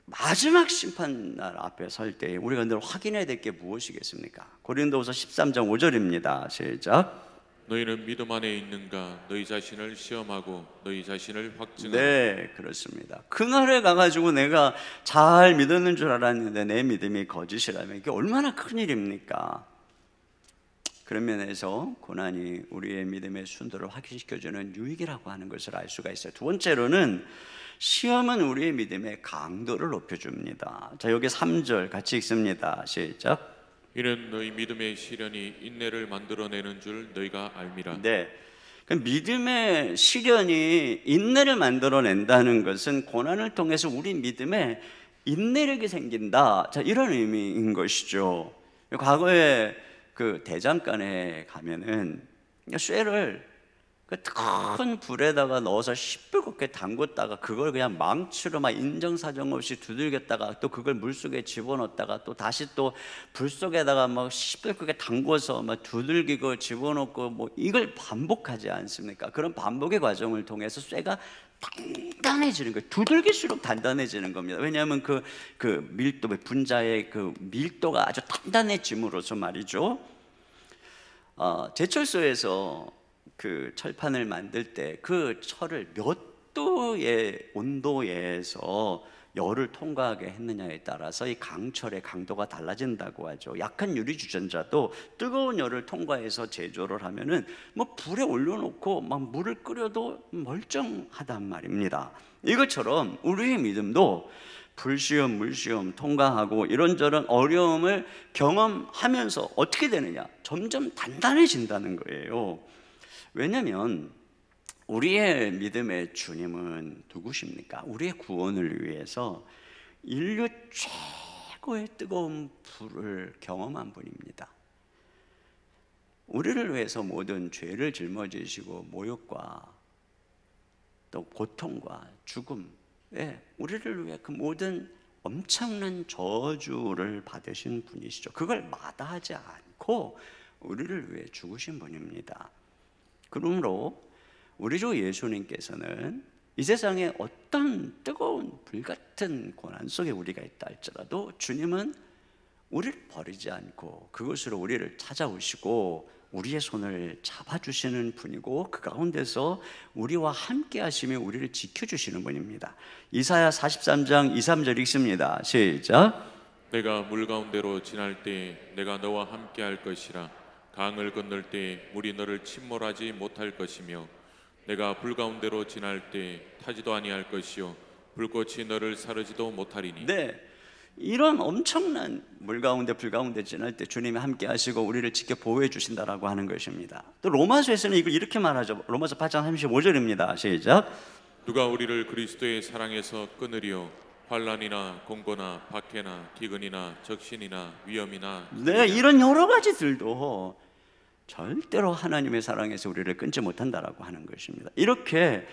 마지막 심판날 앞에 설 때 우리가 늘 확인해야 될 게 무엇이겠습니까? 고린도후서 13장 5절입니다. 시작. 너희는 믿음 안에 있는가? 너희 자신을 시험하고 너희 자신을 확증하라. 네, 그렇습니다. 그날에 가가지고 내가 잘 믿었는 줄 알았는데 내 믿음이 거짓이라면 이게 얼마나 큰 일입니까? 그런 면에서 고난이 우리의 믿음의 순도를 확인시켜주는 유익이라고 하는 것을 알 수가 있어요. 두 번째로는 시험은 우리의 믿음의 강도를 높여줍니다. 자, 여기 3절 같이 읽습니다. 시작. 이는 너희 믿음의 시련이 인내를 만들어내는 줄 너희가 알미라. 네, 그 믿음의 시련이 인내를 만들어낸다는 것은 고난을 통해서 우리 믿음에 인내력이 생긴다, 자, 이런 의미인 것이죠. 과거에 그 대장간에 가면은 쇠를 그 큰 불에다가 넣어서 시뻘겋게 담궜다가 그걸 그냥 망치로 막 인정사정 없이 두들겼다가 또 그걸 물속에 집어넣었다가 또 다시 또 불 속에다가 막 시뻘겋게 담궈서 막 두들기고 집어넣고 뭐 이걸 반복하지 않습니까? 그런 반복의 과정을 통해서 쇠가 단단해지는 거예요. 두들길수록 단단해지는 겁니다. 왜냐하면 그 밀도, 분자의 그 밀도가 아주 단단해짐으로써 말이죠. 제철소에서 그 철판을 만들 때 그 철을 몇 도의 온도에서 열을 통과하게 했느냐에 따라서 이 강철의 강도가 달라진다고 하죠. 약한 유리 주전자도 뜨거운 열을 통과해서 제조를 하면은 뭐 불에 올려놓고 막 물을 끓여도 멀쩡하단 말입니다. 이것처럼 우리의 믿음도 불시험, 물시험 통과하고 이런저런 어려움을 경험하면서 어떻게 되느냐? 점점 단단해진다는 거예요. 왜냐하면 우리의 믿음의 주님은 누구십니까? 우리의 구원을 위해서 인류 최고의 뜨거운 불을 경험한 분입니다. 우리를 위해서 모든 죄를 짊어지시고 모욕과 또 고통과 죽음, 우리를 위해 그 모든 엄청난 저주를 받으신 분이시죠. 그걸 마다하지 않고 우리를 위해 죽으신 분입니다. 그러므로 우리 주 예수님께서는 이 세상에 어떤 뜨거운 불같은 고난 속에 우리가 있다 할지라도 주님은 우리를 버리지 않고 그것으로 우리를 찾아오시고 우리의 손을 잡아주시는 분이고 그 가운데서 우리와 함께 하시며 우리를 지켜주시는 분입니다. 이사야 43장 2, 3절 읽습니다. 시작. 내가 물 가운데로 지날 때 내가 너와 함께 할 것이라. 강을 건널 때 물이 너를 침몰하지 못할 것이며 내가 불 가운데로 지날 때 타지도 아니할 것이요 불꽃이 너를 사르지도 못하리니. 네, 이런 엄청난 물 가운데 불 가운데 지날 때 주님이 함께 하시고 우리를 지켜 보호해 주신다라고 하는 것입니다. 또 로마서에서는 이걸 이렇게 말하죠. 로마서 8장 35절입니다. 시작. 누가 우리를 그리스도의 사랑에서 끊으리요 환난이나 공고나 박해나 기근이나 적신이나 위험이나. 네, 이런 여러 가지들도 절대로 하나님의 사랑에서 우리를 끊지 못한다라고 하는 것입니다. 이렇게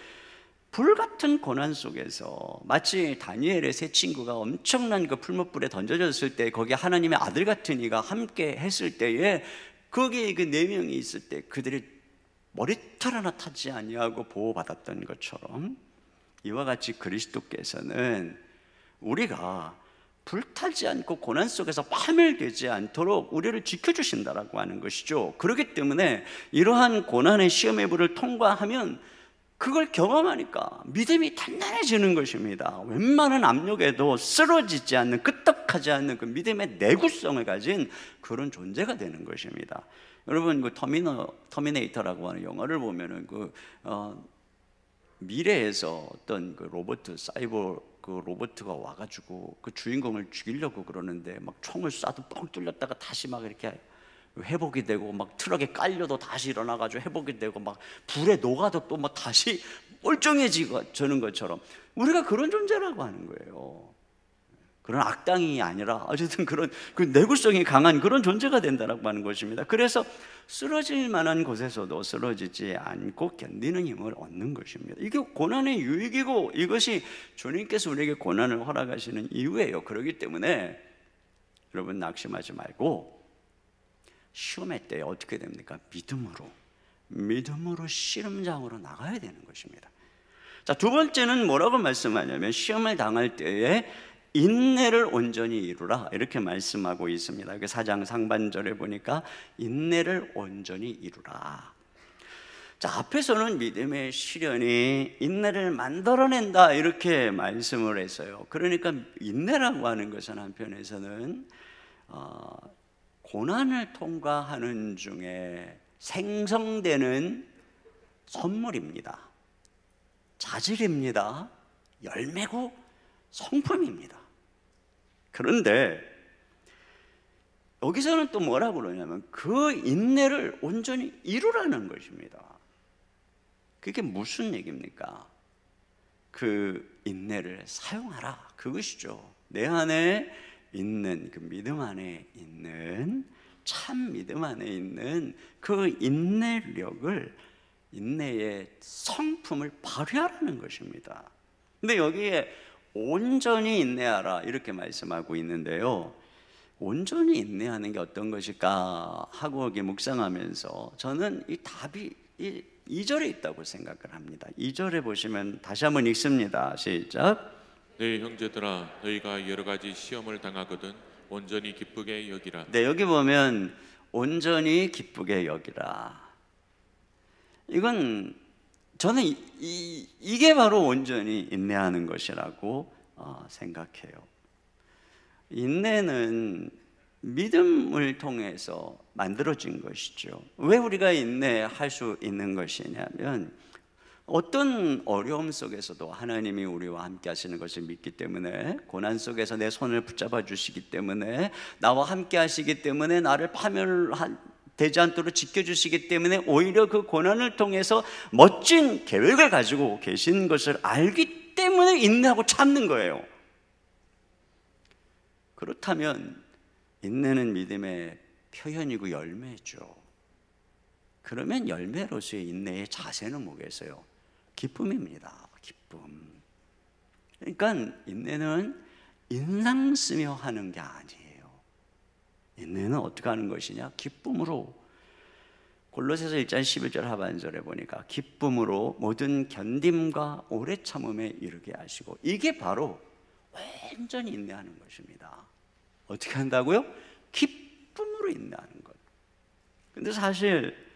불같은 고난 속에서 마치 다니엘의 세 친구가 엄청난 그 풀무불에 던져졌을 때 거기에 하나님의 아들 같은 이가 함께 했을 때에 거기에 그 네 명이 있을 때 그들이 머리털 하나 타지 아니하고 보호받았던 것처럼 이와 같이 그리스도께서는 우리가 불타지 않고 고난 속에서 파멸되지 않도록 우리를 지켜주신다라고 하는 것이죠. 그렇기 때문에 이러한 고난의 시험의 불을 통과하면 그걸 경험하니까 믿음이 단단해지는 것입니다. 웬만한 압력에도 쓰러지지 않는, 끄떡하지 않는 그 믿음의 내구성을 가진 그런 존재가 되는 것입니다. 여러분 그 터미네이터라고 하는 영화를 보면은 미래에서 어떤 그 로봇 사이버 그 로봇가 와가지고 그 주인공을 죽이려고 그러는데 막 총을 쏴도 뻥 뚫렸다가 다시 막 이렇게 회복이 되고 막 트럭에 깔려도 다시 일어나가지고 회복이 되고 막 불에 녹아도 또 막 다시 멀쩡해지는 것처럼 우리가 그런 존재라고 하는 거예요. 그런 악당이 아니라 어쨌든 그런 그 내구성이 강한 그런 존재가 된다라고 하는 것입니다. 그래서 쓰러질 만한 곳에서도 쓰러지지 않고 견디는 힘을 얻는 것입니다. 이게 고난의 유익이고 이것이 주님께서 우리에게 고난을 허락하시는 이유예요. 그렇기 때문에 여러분 낙심하지 말고 시험할 때 어떻게 됩니까? 믿음으로 씨름장으로 나가야 되는 것입니다. 자, 두 번째는 뭐라고 말씀하냐면 시험을 당할 때에 인내를 온전히 이루라 이렇게 말씀하고 있습니다. 4장 상반절에 보니까 인내를 온전히 이루라. 자, 앞에서는 믿음의 시련이 인내를 만들어낸다 이렇게 말씀을 했어요. 그러니까 인내라고 하는 것은 한편에서는 고난을 통과하는 중에 생성되는 선물입니다. 자질입니다. 열매고 성품입니다. 그런데 여기서는 또 뭐라고 그러냐면 그 인내를 온전히 이루라는 것입니다. 그게 무슨 얘기입니까? 그 인내를 사용하라 그것이죠. 내 안에 있는 그 믿음 안에 있는 참 믿음 안에 있는 그 인내력을 인내의 성품을 발휘하라는 것입니다. 근데 여기에 온전히 인내하라 이렇게 말씀하고 있는데요, 온전히 인내하는 게 어떤 것일까 하고 여기 묵상하면서 저는 이 답이 2절에 있다고 생각을 합니다. 2절에 보시면 다시 한번 읽습니다. 시작. 네 형제들아, 너희가 여러 가지 시험을 당하거든 온전히 기쁘게 여기라. 네, 여기 보면 온전히 기쁘게 여기라. 이건 저는 이게 바로 온전히 인내하는 것이라고 생각해요. 인내는 믿음을 통해서 만들어진 것이죠. 왜 우리가 인내할 수 있는 것이냐면 어떤 어려움 속에서도 하나님이 우리와 함께 하시는 것을 믿기 때문에, 고난 속에서 내 손을 붙잡아 주시기 때문에, 나와 함께 하시기 때문에, 나를 파멸되지 않도록 지켜주시기 때문에 오히려 그 고난을 통해서 멋진 계획을 가지고 계신 것을 알기 때문에 인내하고 참는 거예요. 그렇다면 인내는 믿음의 표현이고 열매죠. 그러면 열매로서의 인내의 자세는 뭐겠어요? 기쁨입니다. 기쁨. 그러니까 인내는 인상 쓰며 하는 게 아니에요. 인내는 어떻게 하는 것이냐? 기쁨으로. 골로새서 1장 11절 하반절에 보니까 기쁨으로 모든 견딤과 오래 참음에 이르게 하시고, 이게 바로 완전히 인내하는 것입니다. 어떻게 한다고요? 기쁨으로 인내하는 것. 근데 사실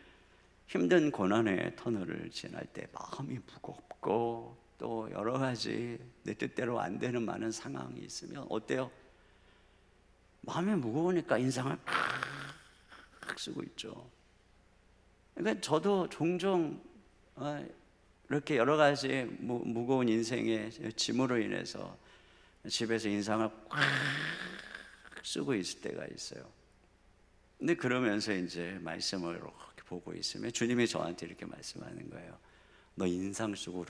힘든 고난의 터널을 지날 때 마음이 무겁고 또 여러 가지 내 뜻대로 안 되는 많은 상황이 있으면 어때요? 마음이 무거우니까 인상을 팍 쓰고 있죠. 그러니까 저도 종종 이렇게 여러 가지 무거운 인생의 짐으로 인해서 집에서 인상을 팍 쓰고 있을 때가 있어요. 근데 그러면서 이제 말씀을 이렇게 보고 있으면 주님이 저한테 이렇게 말씀하는 거예요. 너 인상 쓰고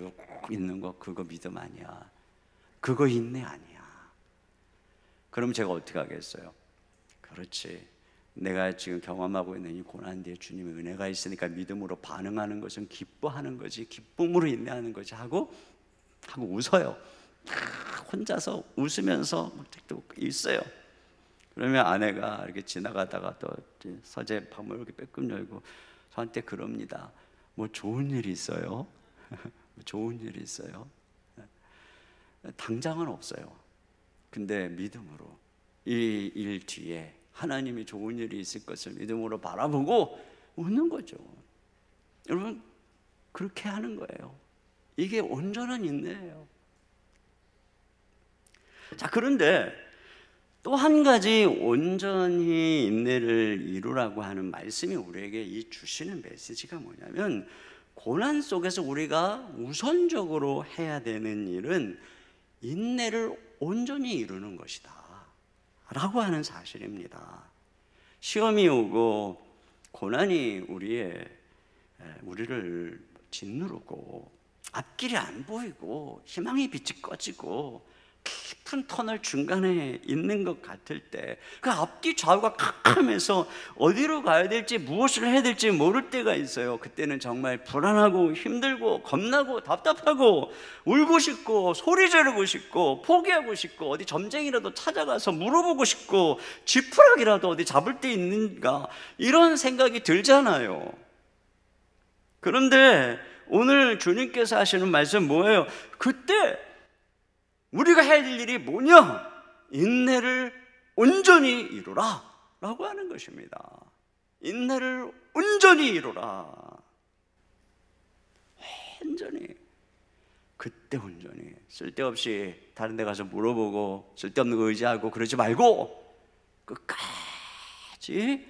있는 거 그거 믿음 아니야. 그거 인내 아니야. 그럼 제가 어떻게 하겠어요? 그렇지. 내가 지금 경험하고 있는 이 고난 뒤에 주님의 은혜가 있으니까 믿음으로 반응하는 것은 기뻐하는 거지, 기쁨으로 인내하는 거지 하고 웃어요. 혼자서 웃으면서 또 있어요. 그러면 아내가 이렇게 지나가다가 또 서재 방문 이렇게 빼끔 열고 저한테 그럽니다. 뭐 좋은 일이 있어요? 좋은 일이 있어요? 당장은 없어요. 근데 믿음으로 이 일 뒤에 하나님이 좋은 일이 있을 것을 믿음으로 바라보고 웃는 거죠. 여러분, 그렇게 하는 거예요. 이게 온전한 인내예요. 자, 그런데 또 한 가지 온전히 인내를 이루라고 하는 말씀이 우리에게 이 주시는 메시지가 뭐냐면 고난 속에서 우리가 우선적으로 해야 되는 일은 인내를 온전히 이루는 것이다 라고 하는 사실입니다. 시험이 오고 고난이 우리를 짓누르고 앞길이 안 보이고 희망의 빛이 꺼지고 깊은 터널 중간에 있는 것 같을 때 그 앞뒤 좌우가 캄캄해서 어디로 가야 될지 무엇을 해야 될지 모를 때가 있어요. 그때는 정말 불안하고 힘들고 겁나고 답답하고 울고 싶고 소리 지르고 싶고 포기하고 싶고 어디 점쟁이라도 찾아가서 물어보고 싶고 쥐푸락이라도 어디 잡을 데 있는가 이런 생각이 들잖아요. 그런데 오늘 주님께서 하시는 말씀 뭐예요? 그때 우리가 해야 될 일이 뭐냐? 인내를 온전히 이루라 라고 하는 것입니다. 인내를 온전히 이루라. 온전히, 그때 온전히, 쓸데없이 다른 데 가서 물어보고 쓸데없는 거 의지하고 그러지 말고 끝까지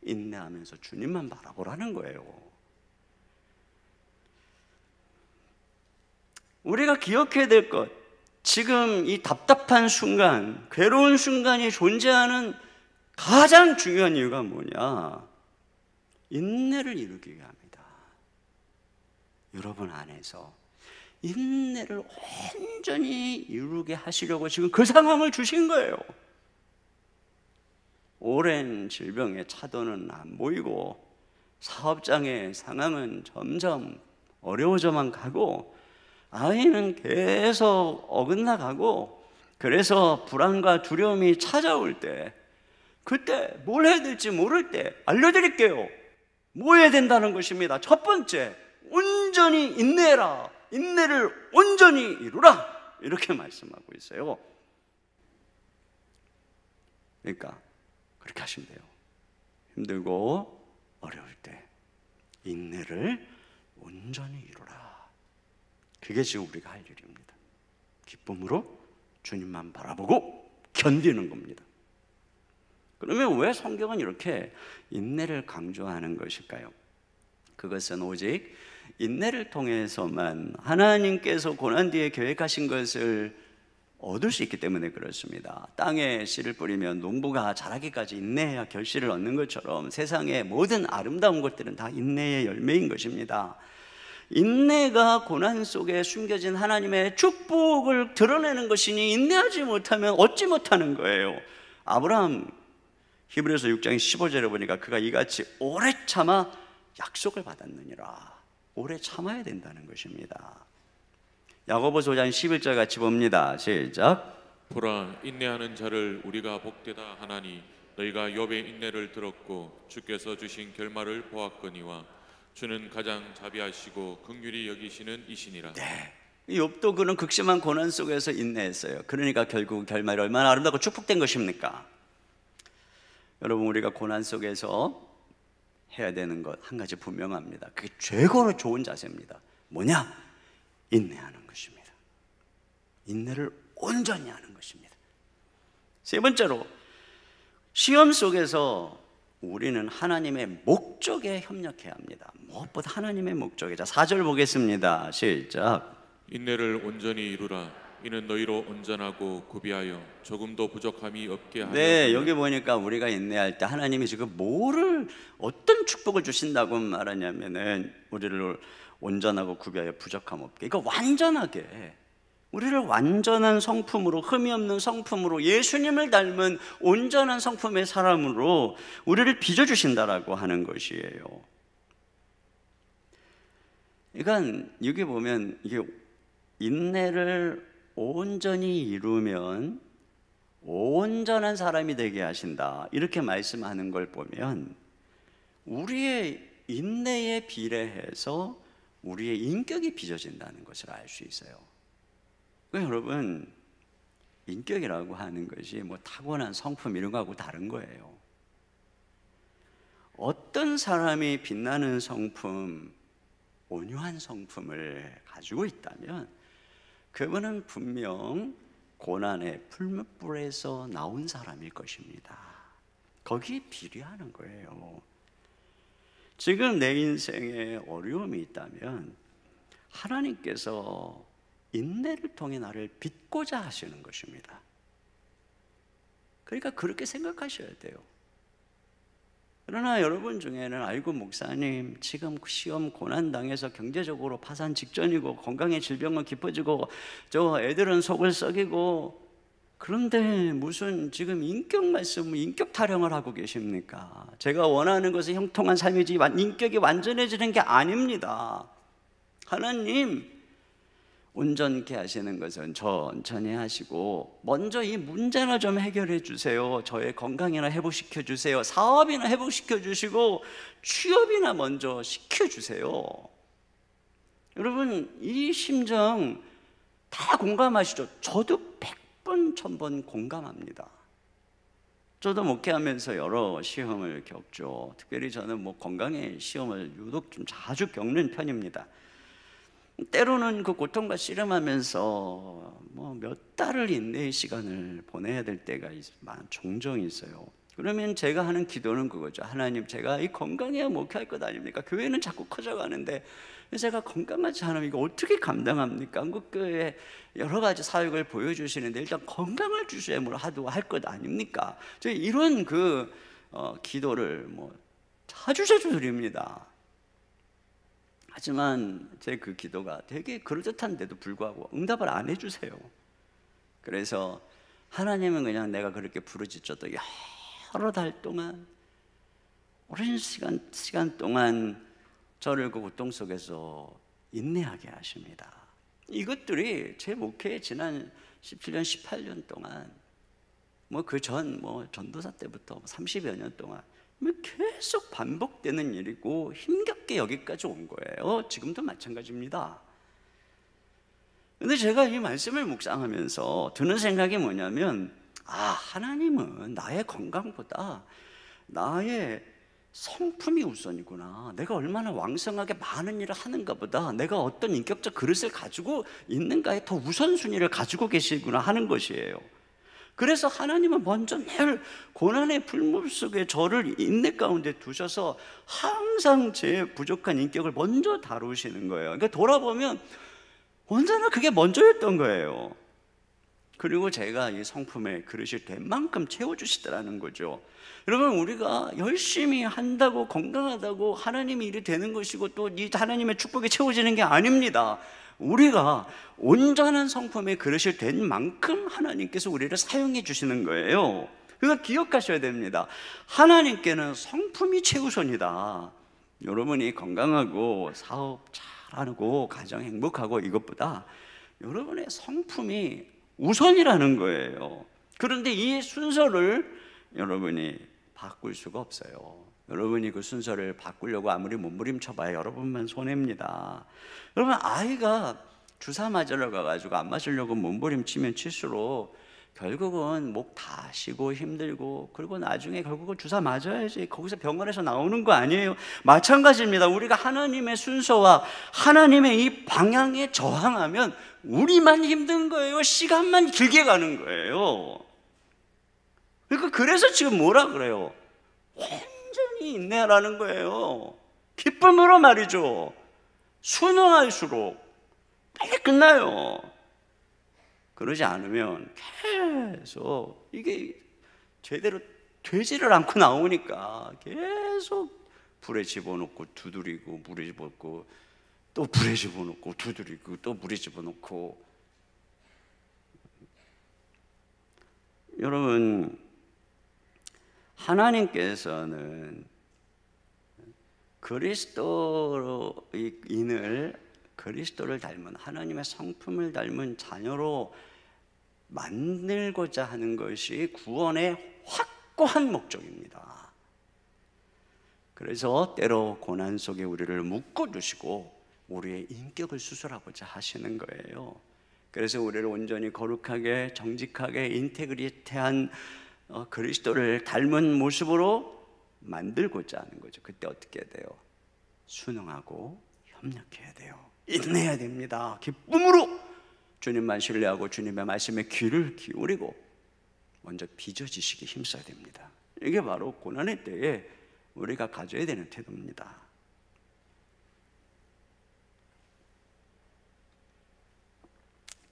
인내하면서 주님만 바라보라는 거예요. 우리가 기억해야 될 것, 지금 이 답답한 순간, 괴로운 순간이 존재하는 가장 중요한 이유가 뭐냐? 인내를 이루기 위함이다. 여러분 안에서 인내를 온전히 이루게 하시려고 지금 그 상황을 주신 거예요. 오랜 질병의 차도는 안 보이고 사업장의 상황은 점점 어려워져만 가고 아이는 계속 어긋나가고 그래서 불안과 두려움이 찾아올 때 그때 뭘 해야 될지 모를 때 알려드릴게요. 뭐 해야 된다는 것입니다. 첫 번째, 온전히 인내해라. 인내를 온전히 이루라. 이렇게 말씀하고 있어요. 그러니까 그렇게 하시면 돼요. 힘들고 어려울 때 인내를 온전히 이루라. 그게 지금 우리가 할 일입니다. 기쁨으로 주님만 바라보고 견디는 겁니다. 그러면 왜 성경은 이렇게 인내를 강조하는 것일까요? 그것은 오직 인내를 통해서만 하나님께서 고난 뒤에 계획하신 것을 얻을 수 있기 때문에 그렇습니다. 땅에 씨를 뿌리면 농부가 자라기까지 인내해야 결실을 얻는 것처럼 세상의 모든 아름다운 것들은 다 인내의 열매인 것입니다. 인내가 고난 속에 숨겨진 하나님의 축복을 드러내는 것이니 인내하지 못하면 얻지 못하는 거예요. 아브라함 히브리서 6장 15절에 보니까 그가 이같이 오래 참아 약속을 받았느니라. 오래 참아야 된다는 것입니다. 야고보서 5장 11절 같이 봅니다. 시작. 보라, 인내하는 자를 우리가 복되다 하나니 너희가 욥의 인내를 들었고 주께서 주신 결말을 보았거니와 주는 가장 자비하시고 긍휼히 여기시는 이시니라. 네. 욥도 그런 극심한 고난 속에서 인내했어요. 그러니까 결국 결말이 얼마나 아름답고 축복된 것입니까? 여러분, 우리가 고난 속에서 해야 되는 것 한 가지 분명합니다. 그게 최고로 좋은 자세입니다. 뭐냐? 인내하는 것입니다. 인내를 온전히 하는 것입니다. 세 번째로, 시험 속에서 우리는 하나님의 목적에 협력해야 합니다. 무엇보다 하나님의 목적에. 자, 4절 보겠습니다. 시작. 인내를 온전히 이루라. 이는 너희로 온전하고 구비하여 조금도 부족함이 없게 하려. 네, 여기 보니까 우리가 인내할 때 하나님이 지금 어떤 축복을 주신다고 말하냐면은 우리를 온전하고 구비하여 부족함 없게. 그러니까 완전하게, 우리를 완전한 성품으로, 흠이 없는 성품으로, 예수님을 닮은 온전한 성품의 사람으로 우리를 빚어주신다라고 하는 것이에요. 그러니까 여기 보면 이게 인내를 온전히 이루면 온전한 사람이 되게 하신다, 이렇게 말씀하는 걸 보면 우리의 인내에 비례해서 우리의 인격이 빚어진다는 것을 알 수 있어요. 그러니까 여러분, 인격이라고 하는 것이 뭐 타고난 성품 이런 거하고 다른 거예요. 어떤 사람이 빛나는 성품, 온유한 성품을 가지고 있다면 그분은 분명 고난의 풀무불에서 나온 사람일 것입니다. 거기에 비례하는 거예요. 지금 내 인생에 어려움이 있다면 하나님께서 인내를 통해 나를 빚고자 하시는 것입니다. 그러니까 그렇게 생각하셔야 돼요. 그러나 여러분 중에는 아이고 목사님 지금 시험 고난 당해서 경제적으로 파산 직전이고 건강의 질병은 깊어지고 저 애들은 속을 썩이고 그런데 무슨 지금 인격 말씀, 인격 타령을 하고 계십니까? 제가 원하는 것은 형통한 삶이지 인격이 완전해지는 게 아닙니다. 하나님 온전케 하시는 것은 천천히 하시고 먼저 이 문제나 좀 해결해 주세요. 저의 건강이나 회복시켜 주세요. 사업이나 회복시켜 주시고 취업이나 먼저 시켜 주세요. 여러분 이 심정 다 공감하시죠? 저도 100번 1000번 공감합니다. 저도 목회하면서 여러 시험을 겪죠. 특별히 저는 건강의 시험을 유독 좀 자주 겪는 편입니다. 때로는 그 고통과 씨름하면서 몇 달을 인내의 시간을 보내야 될 때가 종종 있어요. 그러면 제가 하는 기도는 그거죠. 하나님 제가 이 건강해야 목회할 것 아닙니까? 교회는 자꾸 커져가는데 제가 건강하지 않으면 이거 어떻게 감당합니까? 한국교회 여러 가지 사역을 보여주시는데 일단 건강을 주셔야 하도 할 것 아닙니까? 저 이런 기도를 자주 드립니다. 하지만 제 그 기도가 되게 그럴듯한데도 불구하고 응답을 안 해주세요. 그래서 하나님은 그냥 내가 그렇게 부르짖어도 여러 달 동안 오랜 시간 동안 저를 그 고통 속에서 인내하게 하십니다. 이것들이 제 목회에 지난 17년, 18년 동안 그 전도사 때부터 30여 년 동안 계속 반복되는 일이고 힘겹게 여기까지 온 거예요. 지금도 마찬가지입니다. 근데 제가 이 말씀을 묵상하면서 드는 생각이 뭐냐면 하나님은 나의 건강보다 나의 성품이 우선이구나. 내가 얼마나 왕성하게 많은 일을 하는가 보다 내가 어떤 인격적 그릇을 가지고 있는가에 더 우선순위를 가지고 계시구나 하는 것이에요. 그래서 하나님은 먼저 늘 고난의 풀물 속에 저를 인내 가운데 두셔서 항상 제 부족한 인격을 먼저 다루시는 거예요. 그러니까 돌아보면 언제나 그게 먼저였던 거예요. 그리고 제가 이 성품의 그릇이 된 만큼 채워주시더라는 거죠. 여러분 우리가 열심히 한다고 건강하다고 하나님의 일이 되는 것이고 또 이 하나님의 축복이 채워지는 게 아닙니다. 우리가 온전한 성품의 그릇이 된 만큼 하나님께서 우리를 사용해 주시는 거예요. 그러니까 기억하셔야 됩니다. 하나님께는 성품이 최우선이다. 여러분이 건강하고 사업 잘하고 가정 행복하고 이것보다 여러분의 성품이 우선이라는 거예요. 그런데 이 순서를 여러분이 바꿀 수가 없어요. 여러분이 그 순서를 바꾸려고 아무리 몸부림쳐봐야 여러분만 손해입니다. 여러분 아이가 주사 맞으러 가가지고 안 맞으려고 몸부림치면 칠수록 결국은 목 다 쉬고 힘들고 그리고 나중에 결국은 주사 맞아야지 거기서 병원에서 나오는 거 아니에요. 마찬가지입니다. 우리가 하나님의 순서와 하나님의 이 방향에 저항하면 우리만 힘든 거예요. 시간만 길게 가는 거예요. 그래서 지금 뭐라 그래요? 완전히 인내하라는 거예요. 기쁨으로 말이죠. 순응할수록 빨리 끝나요. 그러지 않으면 계속 이게 제대로 되지를 않고 나오니까 계속 불에 집어넣고 두드리고 물에 집어넣고 또 불에 집어넣고 두드리고 또 물에 집어넣고. 여러분 하나님께서는 그리스도를 닮은 하나님의 성품을 닮은 자녀로 만들고자 하는 것이 구원의 확고한 목적입니다. 그래서 때로 고난 속에 우리를 묶어두시고 우리의 인격을 수술하고자 하시는 거예요. 그래서 우리를 온전히 거룩하게 정직하게 인테그리티한 그리스도를 닮은 모습으로 만들고자 하는 거죠. 그때 어떻게 해야 돼요? 순응하고 협력해야 돼요. 인내해야 됩니다. 기쁨으로 주님만 신뢰하고 주님의 말씀에 귀를 기울이고 먼저 빚어지시기 힘써야 됩니다. 이게 바로 고난의 때에 우리가 가져야 되는 태도입니다.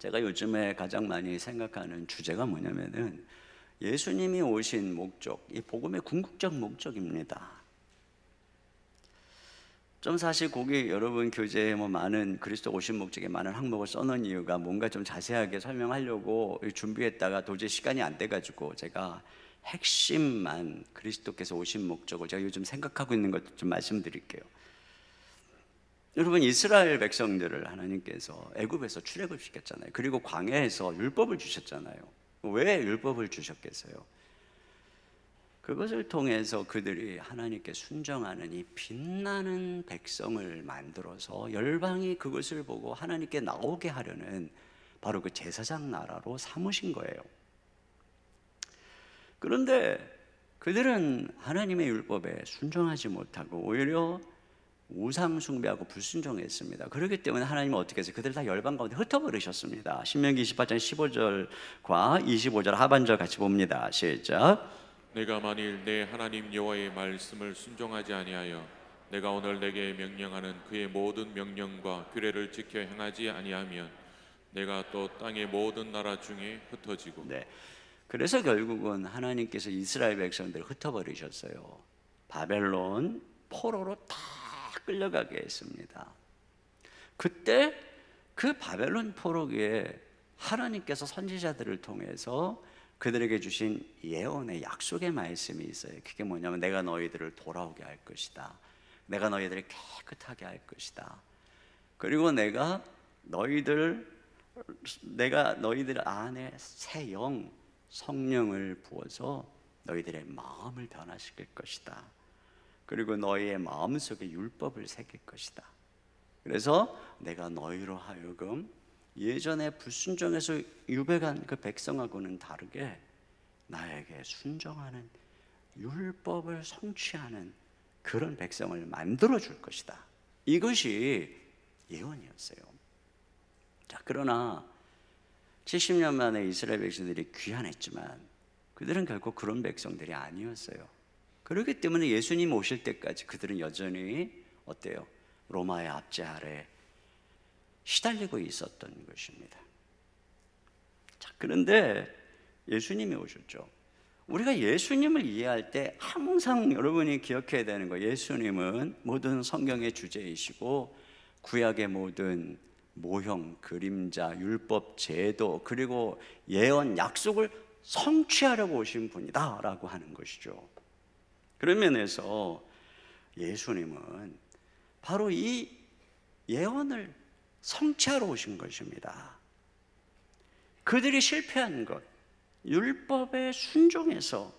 제가 요즘에 가장 많이 생각하는 주제가 뭐냐면은 예수님이 오신 목적, 이 복음의 궁극적 목적입니다. 좀 사실 거기 여러분 교재에 뭐 많은 그리스도 오신 목적에 많은 항목을 써놓은 이유가 뭔가 좀 자세하게 설명하려고 준비했다가 도저히 시간이 안 돼가지고 제가 핵심만 그리스도께서 오신 목적을 제가 요즘 생각하고 있는 것 좀 말씀드릴게요. 여러분 이스라엘 백성들을 하나님께서 애굽에서 출애굽 시켰잖아요. 그리고 광야에서 율법을 주셨잖아요. 왜 율법을 주셨겠어요? 그것을 통해서 그들이 하나님께 순종하는 이 빛나는 백성을 만들어서 열방이 그것을 보고 하나님께 나오게 하려는 바로 그 제사장 나라로 삼으신 거예요. 그런데 그들은 하나님의 율법에 순종하지 못하고 오히려 우상 숭배하고 불순종했습니다. 그렇기 때문에 하나님은 어떻게 해서 그들 다 열방 가운데 흩어버리셨습니다. 신명기 28장 15절과 25절 하반절 같이 봅니다. 시작. 내가 만일 내 하나님 여호와의 말씀을 순종하지 아니하여 내가 오늘 내게 명령하는 그의 모든 명령과 규례를 지켜 행하지 아니하면 내가 또 땅의 모든 나라 중에 흩어지고. 네. 그래서 결국은 하나님께서 이스라엘 백성들을 흩어버리셨어요. 바벨론 포로로 다 끌려가게 했습니다. 그때 그 바벨론 포로기에 하나님께서 선지자들을 통해서 그들에게 주신 예언의 약속의 말씀이 있어요. 그게 뭐냐면 내가 너희들을 돌아오게 할 것이다. 내가 너희들을 깨끗하게 할 것이다. 그리고 내가 너희들 안에 새 영, 성령을 부어서 너희들의 마음을 변화시킬 것이다. 그리고 너희의 마음속에 율법을 새길 것이다. 그래서 내가 너희로 하여금 예전에 불순종해서 유배간 그 백성하고는 다르게 나에게 순종하는 율법을 성취하는 그런 백성을 만들어 줄 것이다. 이것이 예언이었어요. 자, 그러나 70년 만에 이스라엘 백성들이 귀환했지만 그들은 결코 그런 백성들이 아니었어요. 그렇기 때문에 예수님 오실 때까지 그들은 여전히 어때요? 로마의 압제 아래 시달리고 있었던 것입니다. 자, 그런데 예수님이 오셨죠. 우리가 예수님을 이해할 때 항상 여러분이 기억해야 되는 거예요. 예수님은 모든 성경의 주제이시고 구약의 모든 모형, 그림자, 율법, 제도 그리고 예언, 약속을 성취하려고 오신 분이다 라고 하는 것이죠. 그런 면에서 예수님은 바로 이 예언을 성취하러 오신 것입니다. 그들이 실패한 것, 율법에 순종해서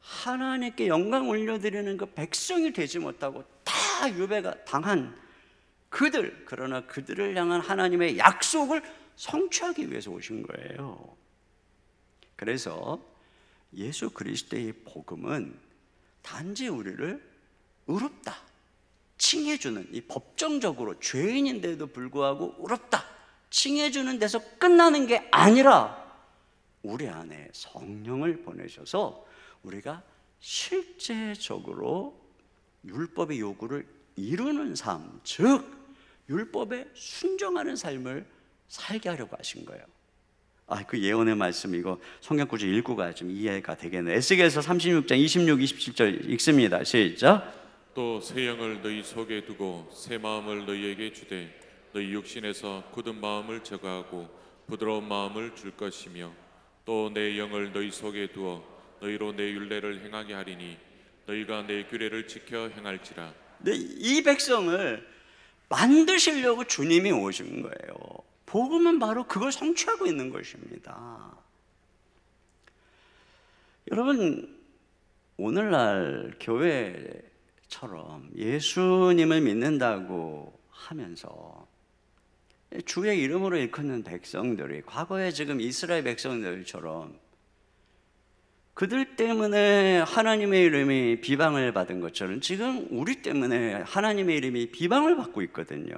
하나님께 영광 올려드리는 그 백성이 되지 못하고 다 유배가 당한 그들, 그러나 그들을 향한 하나님의 약속을 성취하기 위해서 오신 거예요. 그래서 예수 그리스도의 복음은 단지 우리를 의롭다 칭해주는, 이 법정적으로 죄인인데도 불구하고 의롭다 칭해주는 데서 끝나는 게 아니라 우리 안에 성령을 보내셔서 우리가 실제적으로 율법의 요구를 이루는 삶, 즉 율법에 순종하는 삶을 살게 하려고 하신 거예요. 그 예언의 말씀 이거 성경 구절 읽고가 좀 이해가 되겠네요. 에스겔서 36장 26, 27절 읽습니다. 시작. 또 새 영을 너희 속에 두고 새 마음을 너희에게 주되 너희 육신에서 굳은 마음을 제거하고 부드러운 마음을 줄 것이며 또 내 영을 너희 속에 두어 너희로 내 율례를 행하게 하리니 너희가 내 규례를 지켜 행할지라. 네, 이 백성을 만드시려고 주님이 오신 거예요. 복음은 바로 그걸 성취하고 있는 것입니다. 여러분, 오늘날 교회처럼 예수님을 믿는다고 하면서 주의 이름으로 일컫는 백성들이 과거에 지금 이스라엘 백성들처럼 그들 때문에 하나님의 이름이 비방을 받은 것처럼 지금 우리 때문에 하나님의 이름이 비방을 받고 있거든요.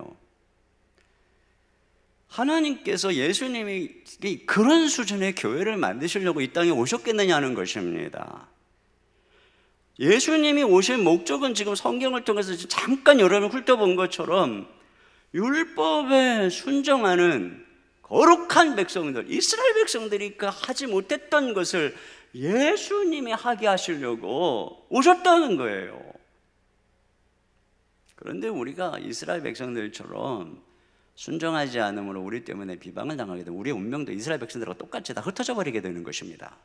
하나님께서 예수님이 그런 수준의 교회를 만드시려고 이 땅에 오셨겠느냐는 것입니다. 예수님이 오신 목적은 지금 성경을 통해서 잠깐 여러분 훑어본 것처럼 율법에 순종하는 거룩한 백성들, 이스라엘 백성들이 그 하지 못했던 것을 예수님이 하게 하시려고 오셨다는 거예요. 그런데 우리가 이스라엘 백성들처럼 순종하지 않으므로 우리 때문에 비방을 당하게 되면 우리의 운명도 이스라엘 백성들과 똑같이 다 흩어져 버리게 되는 것입니다.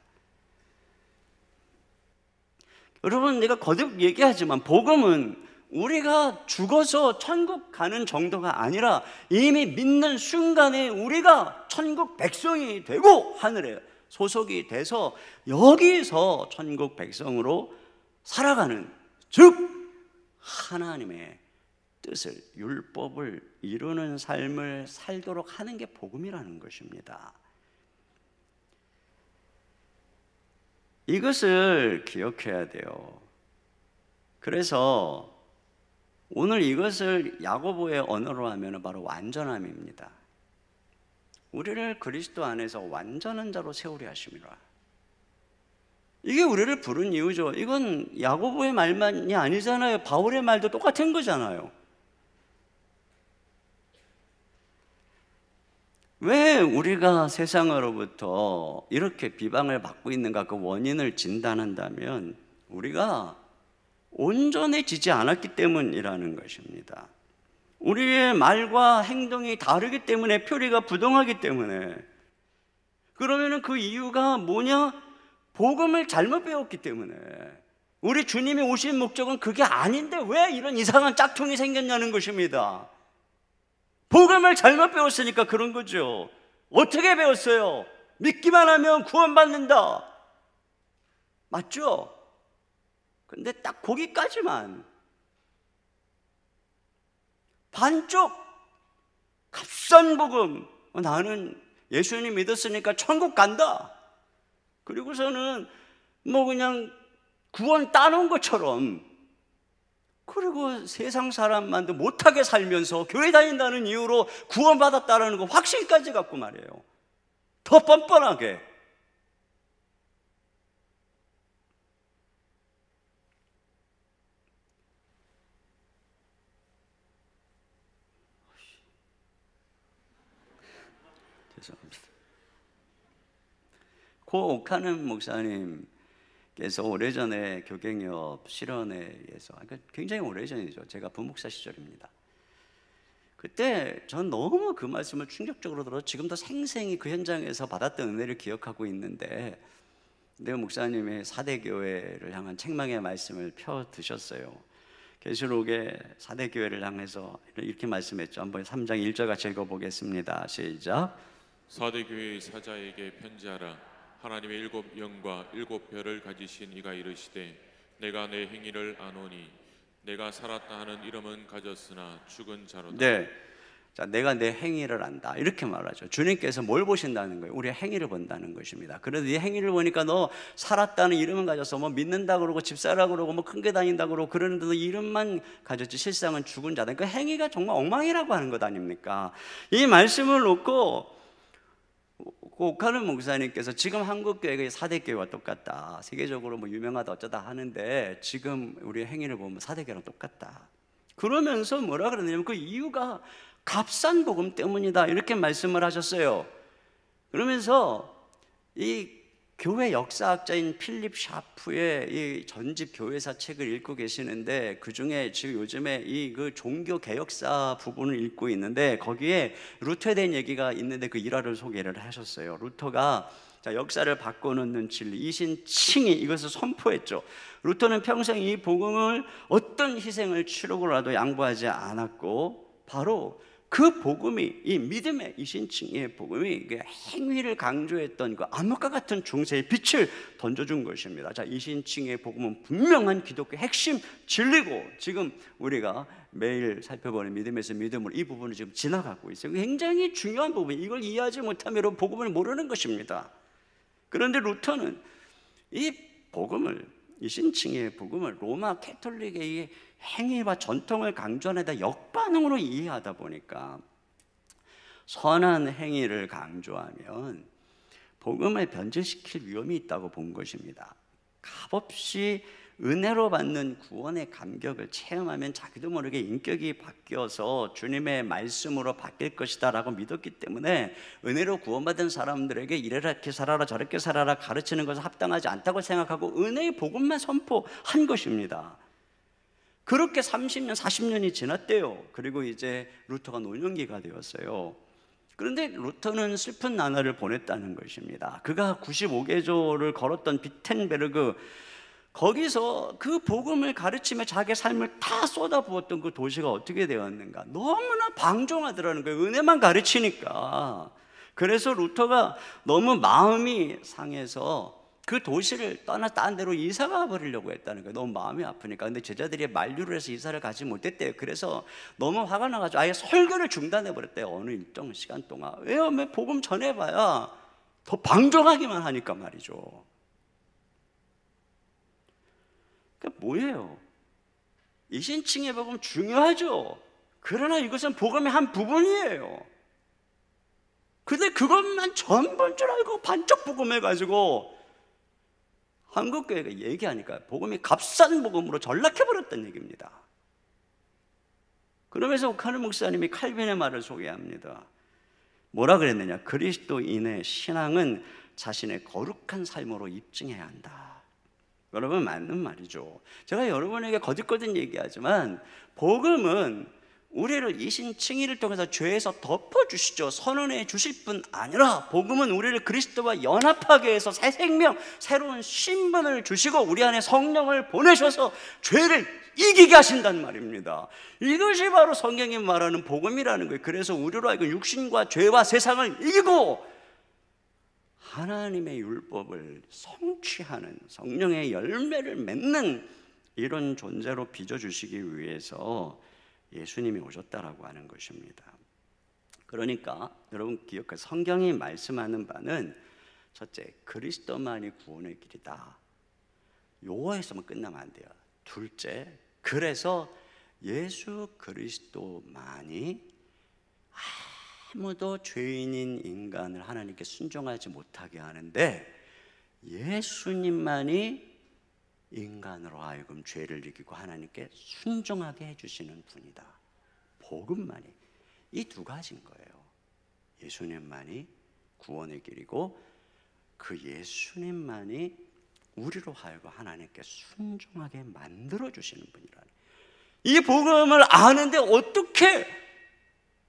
여러분, 내가 거듭 얘기하지만 복음은 우리가 죽어서 천국 가는 정도가 아니라 이미 믿는 순간에 우리가 천국 백성이 되고 하늘에 소속이 돼서 여기서 천국 백성으로 살아가는, 즉 하나님의 뜻을, 율법을 이루는 삶을 살도록 하는 게 복음이라는 것입니다. 이것을 기억해야 돼요. 그래서 오늘 이것을 야고보의 언어로 하면 바로 완전함입니다. 우리를 그리스도 안에서 완전한 자로 세우려 하심이라. 이게 우리를 부른 이유죠. 이건 야고보의 말만이 아니잖아요. 바울의 말도 똑같은 거잖아요. 왜 우리가 세상으로부터 이렇게 비방을 받고 있는가, 그 원인을 진단한다면 우리가 온전해지지 않았기 때문이라는 것입니다. 우리의 말과 행동이 다르기 때문에, 표리가 부동하기 때문에. 그러면 그 이유가 뭐냐? 복음을 잘못 배웠기 때문에. 우리 주님이 오신 목적은 그게 아닌데 왜 이런 이상한 짝퉁이 생겼냐는 것입니다. 복음을 잘못 배웠으니까 그런 거죠. 어떻게 배웠어요? 믿기만 하면 구원받는다. 맞죠? 근데 딱 거기까지만. 반쪽 값싼 복음, 나는 예수님 믿었으니까 천국 간다. 그리고서는 뭐 그냥 구원 따놓은 것처럼, 그리고 세상 사람만도 못하게 살면서 교회 다닌다는 이유로 구원받았다는 거 확신까지 갖고 말이에요. 더 뻔뻔하게. 죄송합니다. 고 오카는 목사님께서 오래전에 교갱협 실현에 의해서, 굉장히 오래전이죠. 제가 부목사 시절입니다. 그때 전 너무 그 말씀을 충격적으로 들어 지금도 생생히 그 현장에서 받았던 은혜를 기억하고 있는데, 내 목사님의 4대 교회를 향한 책망의 말씀을 펴드셨어요. 계시록의 4대 교회를 향해서 이렇게 말씀했죠. 한번 3장 1절 같이 읽어보겠습니다. 시작. 4대 교회의 사자에게 편지하라. 하나님의 7 영과 7 별을 가지신 이가 이르시되, 내가 내 행위를 아노니 내가 살았다 하는 이름은 가졌으나 죽은 자로다. 네, 자, 내가 내 행위를 안다, 이렇게 말하죠. 주님께서 뭘 보신다는 거예요? 우리의 행위를 본다는 것입니다. 그래도 네 행위를 보니까 너 살았다는 이름은 가졌어. 뭐 믿는다 그러고 집사라 그러고 뭐 큰 게 다닌다 그러고 그러는데 너 이름만 가졌지 실상은 죽은 자다. 그 행위가 정말 엉망이라고 하는 것 아닙니까? 이 말씀을 놓고 오카는 목사님께서 지금 한국교회가 4대 교회와 똑같다, 세계적으로 뭐 유명하다 어쩌다 하는데 지금 우리의 행위를 보면 4대 교회랑 똑같다. 그러면서 뭐라 그러냐면 그 이유가 값싼 복음 때문이다, 이렇게 말씀을 하셨어요. 그러면서 이 교회 역사학자인 필립 샤프의 이 전집 교회사 책을 읽고 계시는데, 그 중에 지금 요즘에 이 그 종교 개혁사 부분을 읽고 있는데, 거기에 루터에 대한 얘기가 있는데 그 일화를 소개를 하셨어요. 루터가 역사를 바꿔놓는 진리, 이신칭의 이것을 선포했죠. 루터는 평생 이 복음을 어떤 희생을 치르고라도 양보하지 않았고, 바로 그 복음이, 이 믿음의 이신칭의 복음이 행위를 강조했던 그 암흑과 같은 중세의 빛을 던져준 것입니다. 자, 이신칭의 복음은 분명한 기독교의 핵심 진리고, 지금 우리가 매일 살펴보는 믿음에서 믿음으로 이 부분을 지금 지나가고 있어요. 굉장히 중요한 부분, 이걸 이해하지 못하면 복음을 모르는 것입니다. 그런데 루터는 이 복음을, 이신칭의 복음을 로마 캐톨릭의 행위와 전통을 강조하는 데 역반응으로 이해하다 보니까 선한 행위를 강조하면 복음을 변질시킬 위험이 있다고 본 것입니다. 값없이 은혜로 받는 구원의 감격을 체험하면 자기도 모르게 인격이 바뀌어서 주님의 말씀으로 바뀔 것이다 라고 믿었기 때문에 은혜로 구원받은 사람들에게 이렇게 살아라 저렇게 살아라 가르치는 것은 합당하지 않다고 생각하고 은혜의 복음만 선포한 것입니다. 그렇게 30년 40년이 지났대요. 그리고 이제 루터가 노년기가 되었어요. 그런데 루터는 슬픈 나날을 보냈다는 것입니다. 그가 95개조를 걸었던 비텐베르그, 거기서 그 복음을 가르치며 자기의 삶을 다 쏟아부었던 그 도시가 어떻게 되었는가? 너무나 방종하더라는 거예요. 은혜만 가르치니까. 그래서 루터가 너무 마음이 상해서 그 도시를 떠나 딴 데로 이사가 버리려고 했다는 거예요. 너무 마음이 아프니까. 근데 제자들이 만류를 해서 이사를 가지 못했대요. 그래서 너무 화가 나가지고 아예 설교를 중단해 버렸대요. 어느 일정 시간 동안. 왜요? 복음 전해봐야 더 방종하기만 하니까 말이죠. 그러니까 뭐예요? 이신칭의 복음 중요하죠. 그러나 이것은 복음의 한 부분이에요. 근데 그것만 전부인 줄 알고 반쪽 복음해가지고 한국교회가 얘기하니까 복음이 값싼 복음으로 전락해버렸다는 얘기입니다. 그러면서 카르 목사님이 칼빈의 말을 소개합니다. 뭐라 그랬느냐? 그리스도인의 신앙은 자신의 거룩한 삶으로 입증해야 한다. 여러분, 맞는 말이죠. 제가 여러분에게 거듭거듭 얘기하지만 복음은 우리를 이신칭의를 통해서 죄에서 덮어주시죠. 선언해 주실 뿐 아니라 복음은 우리를 그리스도와 연합하게 해서 새 생명, 새로운 신분을 주시고 우리 안에 성령을 보내셔서 죄를 이기게 하신단 말입니다. 이것이 바로 성경이 말하는 복음이라는 거예요. 그래서 우리로 하여금 육신과 죄와 세상을 이기고 하나님의 율법을 성취하는 성령의 열매를 맺는 이런 존재로 빚어주시기 위해서 예수님이 오셨다라고 하는 것입니다. 그러니까 여러분 기억하세요. 성경이 말씀하는 바는 첫째, 그리스도만이 구원의 길이다. 요거에서만 끝나면 안 돼요. 둘째, 그래서 예수 그리스도만이 아무도 죄인인 인간을 하나님께 순종하지 못하게 하는데 예수님만이 인간으로 하여금 죄를 이기고 하나님께 순종하게 해주시는 분이다. 복음만이 이 두 가지인 거예요. 예수님만이 구원의 길이고 그 예수님만이 우리로 하여금 하나님께 순종하게 만들어주시는 분이라는, 이 복음을 아는데 어떻게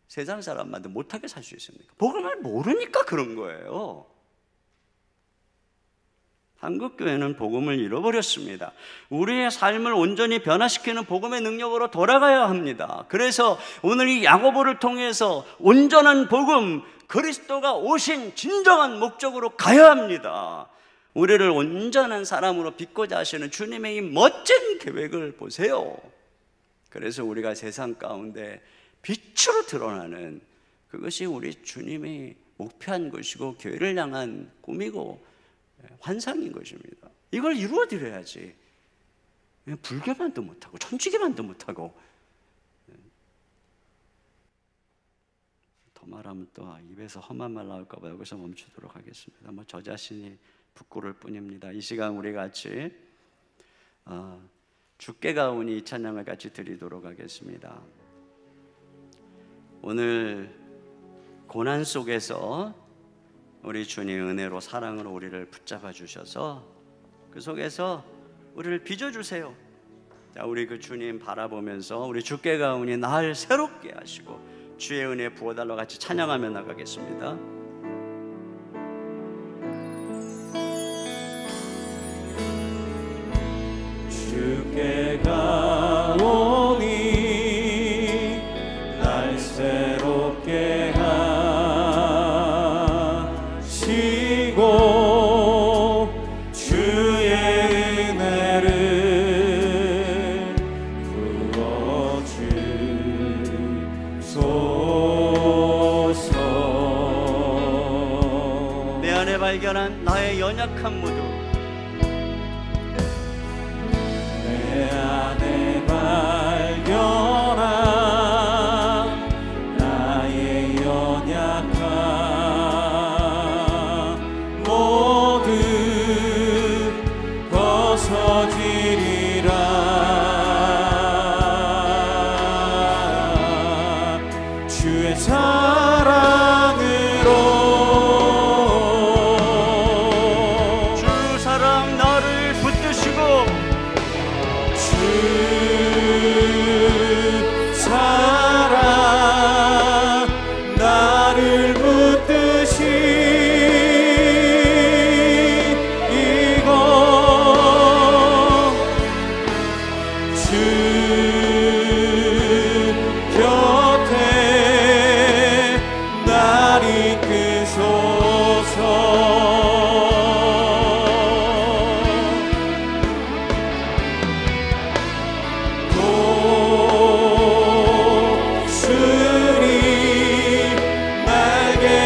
세상 사람만도 못하게 살 수 있습니까? 복음을 모르니까 그런 거예요. 한국교회는 복음을 잃어버렸습니다. 우리의 삶을 온전히 변화시키는 복음의 능력으로 돌아가야 합니다. 그래서 오늘 이 야고보를 통해서 온전한 복음, 그리스도가 오신 진정한 목적으로 가야 합니다. 우리를 온전한 사람으로 빚고자 하시는 주님의 이 멋진 계획을 보세요. 그래서 우리가 세상 가운데 빛으로 드러나는, 그것이 우리 주님이 목표한 것이고 교회를 향한 꿈이고 환상인 것입니다. 이걸 이루어 드려야지 불교만도 못하고 천주교만도 못하고, 더 말하면 또 입에서 험한 말 나올까 봐 여기서 멈추도록 하겠습니다. 저 자신이 부끄러울 뿐입니다. 이 시간 우리 같이 주께 가오니 이 찬양을 같이 드리도록 하겠습니다. 오늘 고난 속에서 우리 주님 은혜로 사랑으로 우리를 붙잡아 주셔서 그 속에서 우리를 빚어주세요. 자, 우리 그 주님 바라보면서 우리 주께 가오니 날 새롭게 하시고 주의 은혜 부어달라 같이 찬양하며 나가겠습니다. 주께 가오니 날 새롭게 하시고 주의 은혜를 부어주소서. 내 안에 발견한 나의 연약한 모두, 내 안에 발견한 나의 연약함 모두 벗어지리.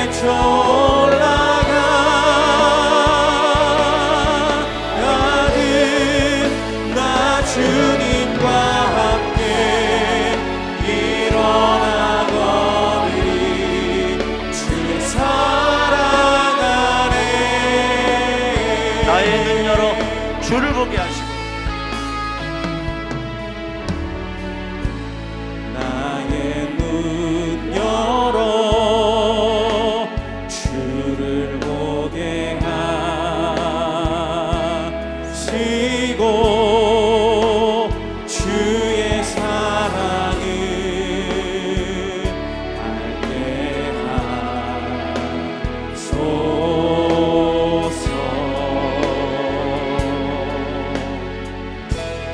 날개쳐 올라가는 나 주님과 함께 일어나 거느리 주의 사랑 안에. 나의 눈 열어 주를 보게 하시고 나의 눈 열어 주를 보게 하시고 주의 사랑을 알게 하소서.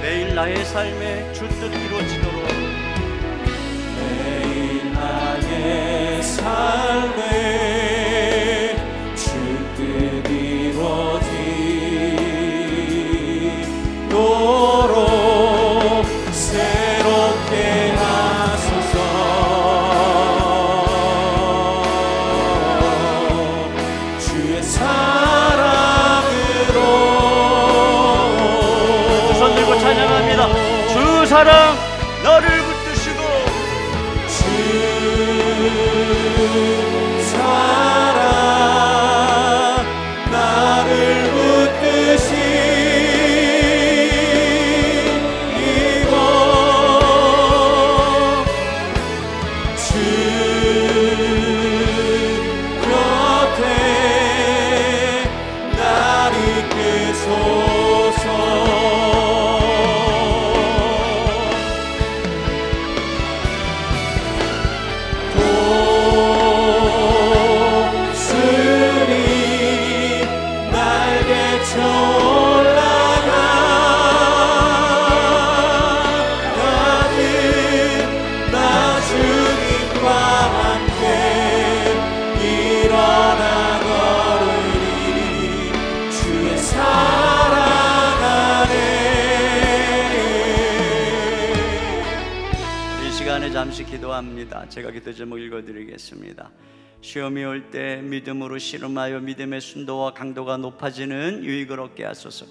매일 나의 삶에 주 뜻 이루어지도록 매일 나의 삶에 주 뜻 이루어지도록 새롭게 하소서. 주의 사랑으로 두 손 들고 찬양합니다. 주 사랑 너를 붙드시고 주 사랑 나를 붙드시고 주 곁에 날 이끄소서. 독수리 날개쳐 올라가는 나 주님과 함께 일어나 걸으리 주의 사랑 안에. 이 시간에 잠시 기도합니다. 제가 기도 제목 읽어드리겠습니다. 시험이 올 때 믿음으로 씨름하여 믿음의 순도와 강도가 높아지는 유익을 얻게 하소서.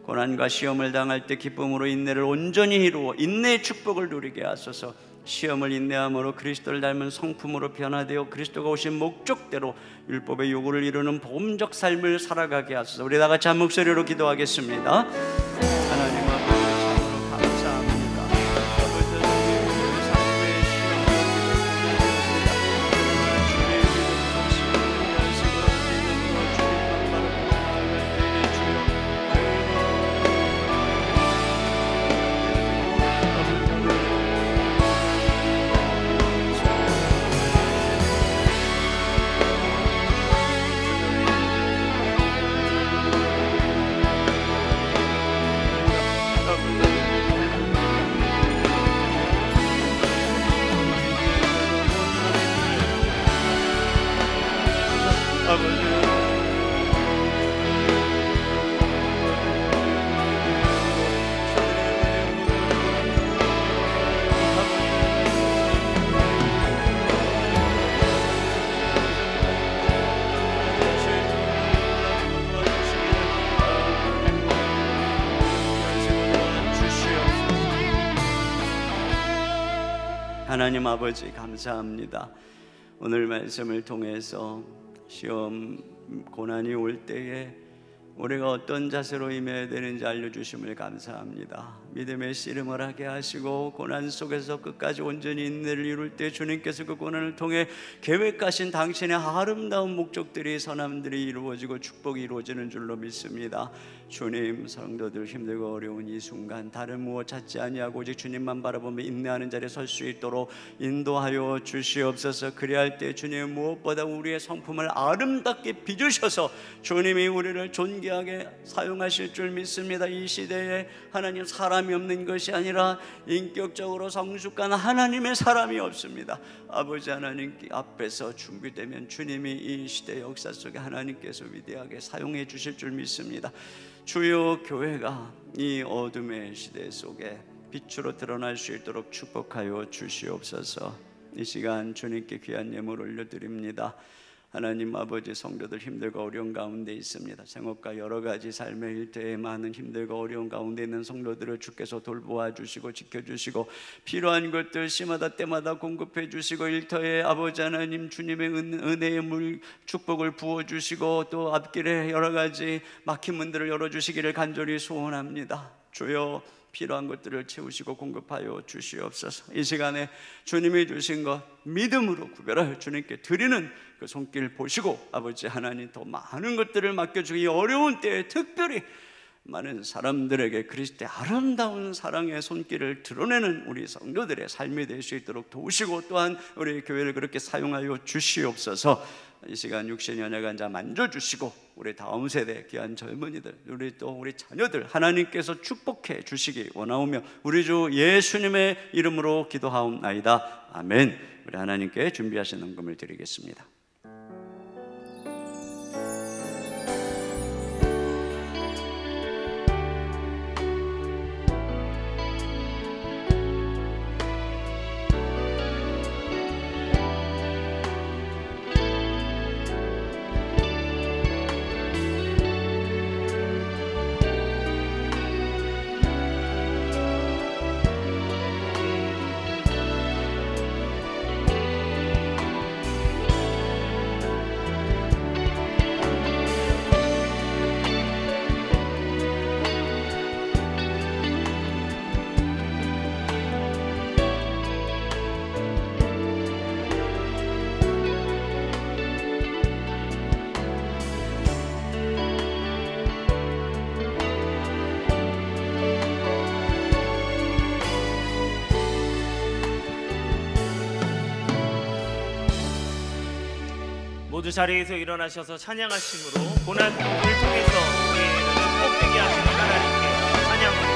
고난과 시험을 당할 때 기쁨으로 인내를 온전히 이루어 인내의 축복을 누리게 하소서. 시험을 인내함으로 그리스도를 닮은 성품으로 변화되어 그리스도가 오신 목적대로 율법의 요구를 이루는 복음적 삶을 살아가게 하소서. 우리 다 같이 한 목소리로 기도하겠습니다. 하나님 아버지 참으로 감사합니다. 아버지 우리 삶의 시험을 주의 믿음으로 시험하시고 믿음으로 주님만 바라보고 나아갈 때에 주여 하나님 아버지 감사합니다. 오늘 말씀을 통해서 시험 고난이 올 때에 우리가 어떤 자세로 임해야 되는지 알려주심을 감사합니다. 믿음의 씨름을 하게 하시고 고난 속에서 끝까지 온전히 인내를 이룰 때 주님께서 그 고난을 통해 계획하신 당신의 아름다운 목적들이 선함들이 이루어지고 축복이 이루어지는 줄로 믿습니다. 주님, 성도들 힘들고 어려운 이 순간 다른 무엇 찾지 아니하고 오직 주님만 바라보며 인내하는 자리에 설 수 있도록 인도하여 주시옵소서. 그리할 때 주님 무엇보다 우리의 성품을 아름답게 빚으셔서 주님이 우리를 존귀하게 사용하실 줄 믿습니다. 이 시대에 하나님 사람이 없는 것이 아니라 인격적으로 성숙한 하나님의 사람이 없습니다. 아버지 하나님 앞에서 준비되면 주님이 이 시대 역사 속에 하나님께서 위대하게 사용해 주실 줄 믿습니다. 주요 교회가 이 어둠의 시대 속에 빛으로 드러날 수 있도록 축복하여 주시옵소서. 이 시간 주님께 귀한 예물 올려드립니다. 하나님 아버지, 성도들 힘들고 어려운 가운데 있습니다. 생업과 여러 가지 삶의 일터에 많은 힘들고 어려운 가운데 있는 성도들을 주께서 돌보아 주시고 지켜주시고 필요한 것들 시마다 때마다 공급해 주시고 일터에 아버지 하나님 주님의 은혜의 물 축복을 부어주시고 또 앞길에 여러 가지 막힌 문들을 열어주시기를 간절히 소원합니다. 주여, 필요한 것들을 채우시고 공급하여 주시옵소서. 이 시간에 주님이 주신 것 믿음으로 구별하여 주님께 드리는 그 손길 보시고 아버지 하나님 더 많은 것들을 맡겨주기 어려운 때에 특별히 많은 사람들에게 그리스도의 아름다운 사랑의 손길을 드러내는 우리 성도들의 삶이 될 수 있도록 도우시고 또한 우리 교회를 그렇게 사용하여 주시옵소서. 이 시간 육신의 연약한 자 만져주시고 우리 다음 세대 귀한 젊은이들 우리 자녀들 하나님께서 축복해 주시기 원하오며 우리 주 예수님의 이름으로 기도하옵나이다. 아멘. 우리 하나님께 준비하신 헌금을 드리겠습니다. 모두 자리에서 일어나셔서 찬양하심으로 고난을 통해서 우리에게 축복되게 하시는 하나님께 찬양합니다.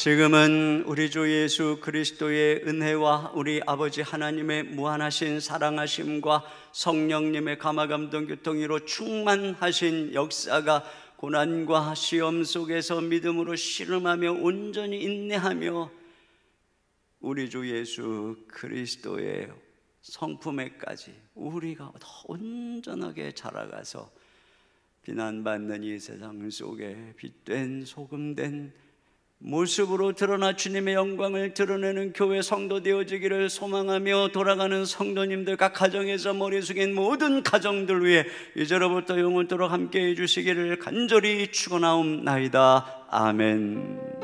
지금은 우리 주 예수 그리스도의 은혜와 우리 아버지 하나님의 무한하신 사랑하심과 성령님의 감화감동 교통으로 충만하신 역사가 고난과 시험 속에서 믿음으로 씨름하며 온전히 인내하며 우리 주 예수 그리스도의 성품에까지 우리가 더 온전하게 자라가서 비난받는 이 세상 속에 빛된 소금된 모습으로 드러나 주님의 영광을 드러내는 교회 성도 되어지기를 소망하며 돌아가는 성도님들, 각 가정에서 머리 숙인 모든 가정들 위해 이제로부터 영원토록 함께해 주시기를 간절히 축원하옵나이다. 아멘.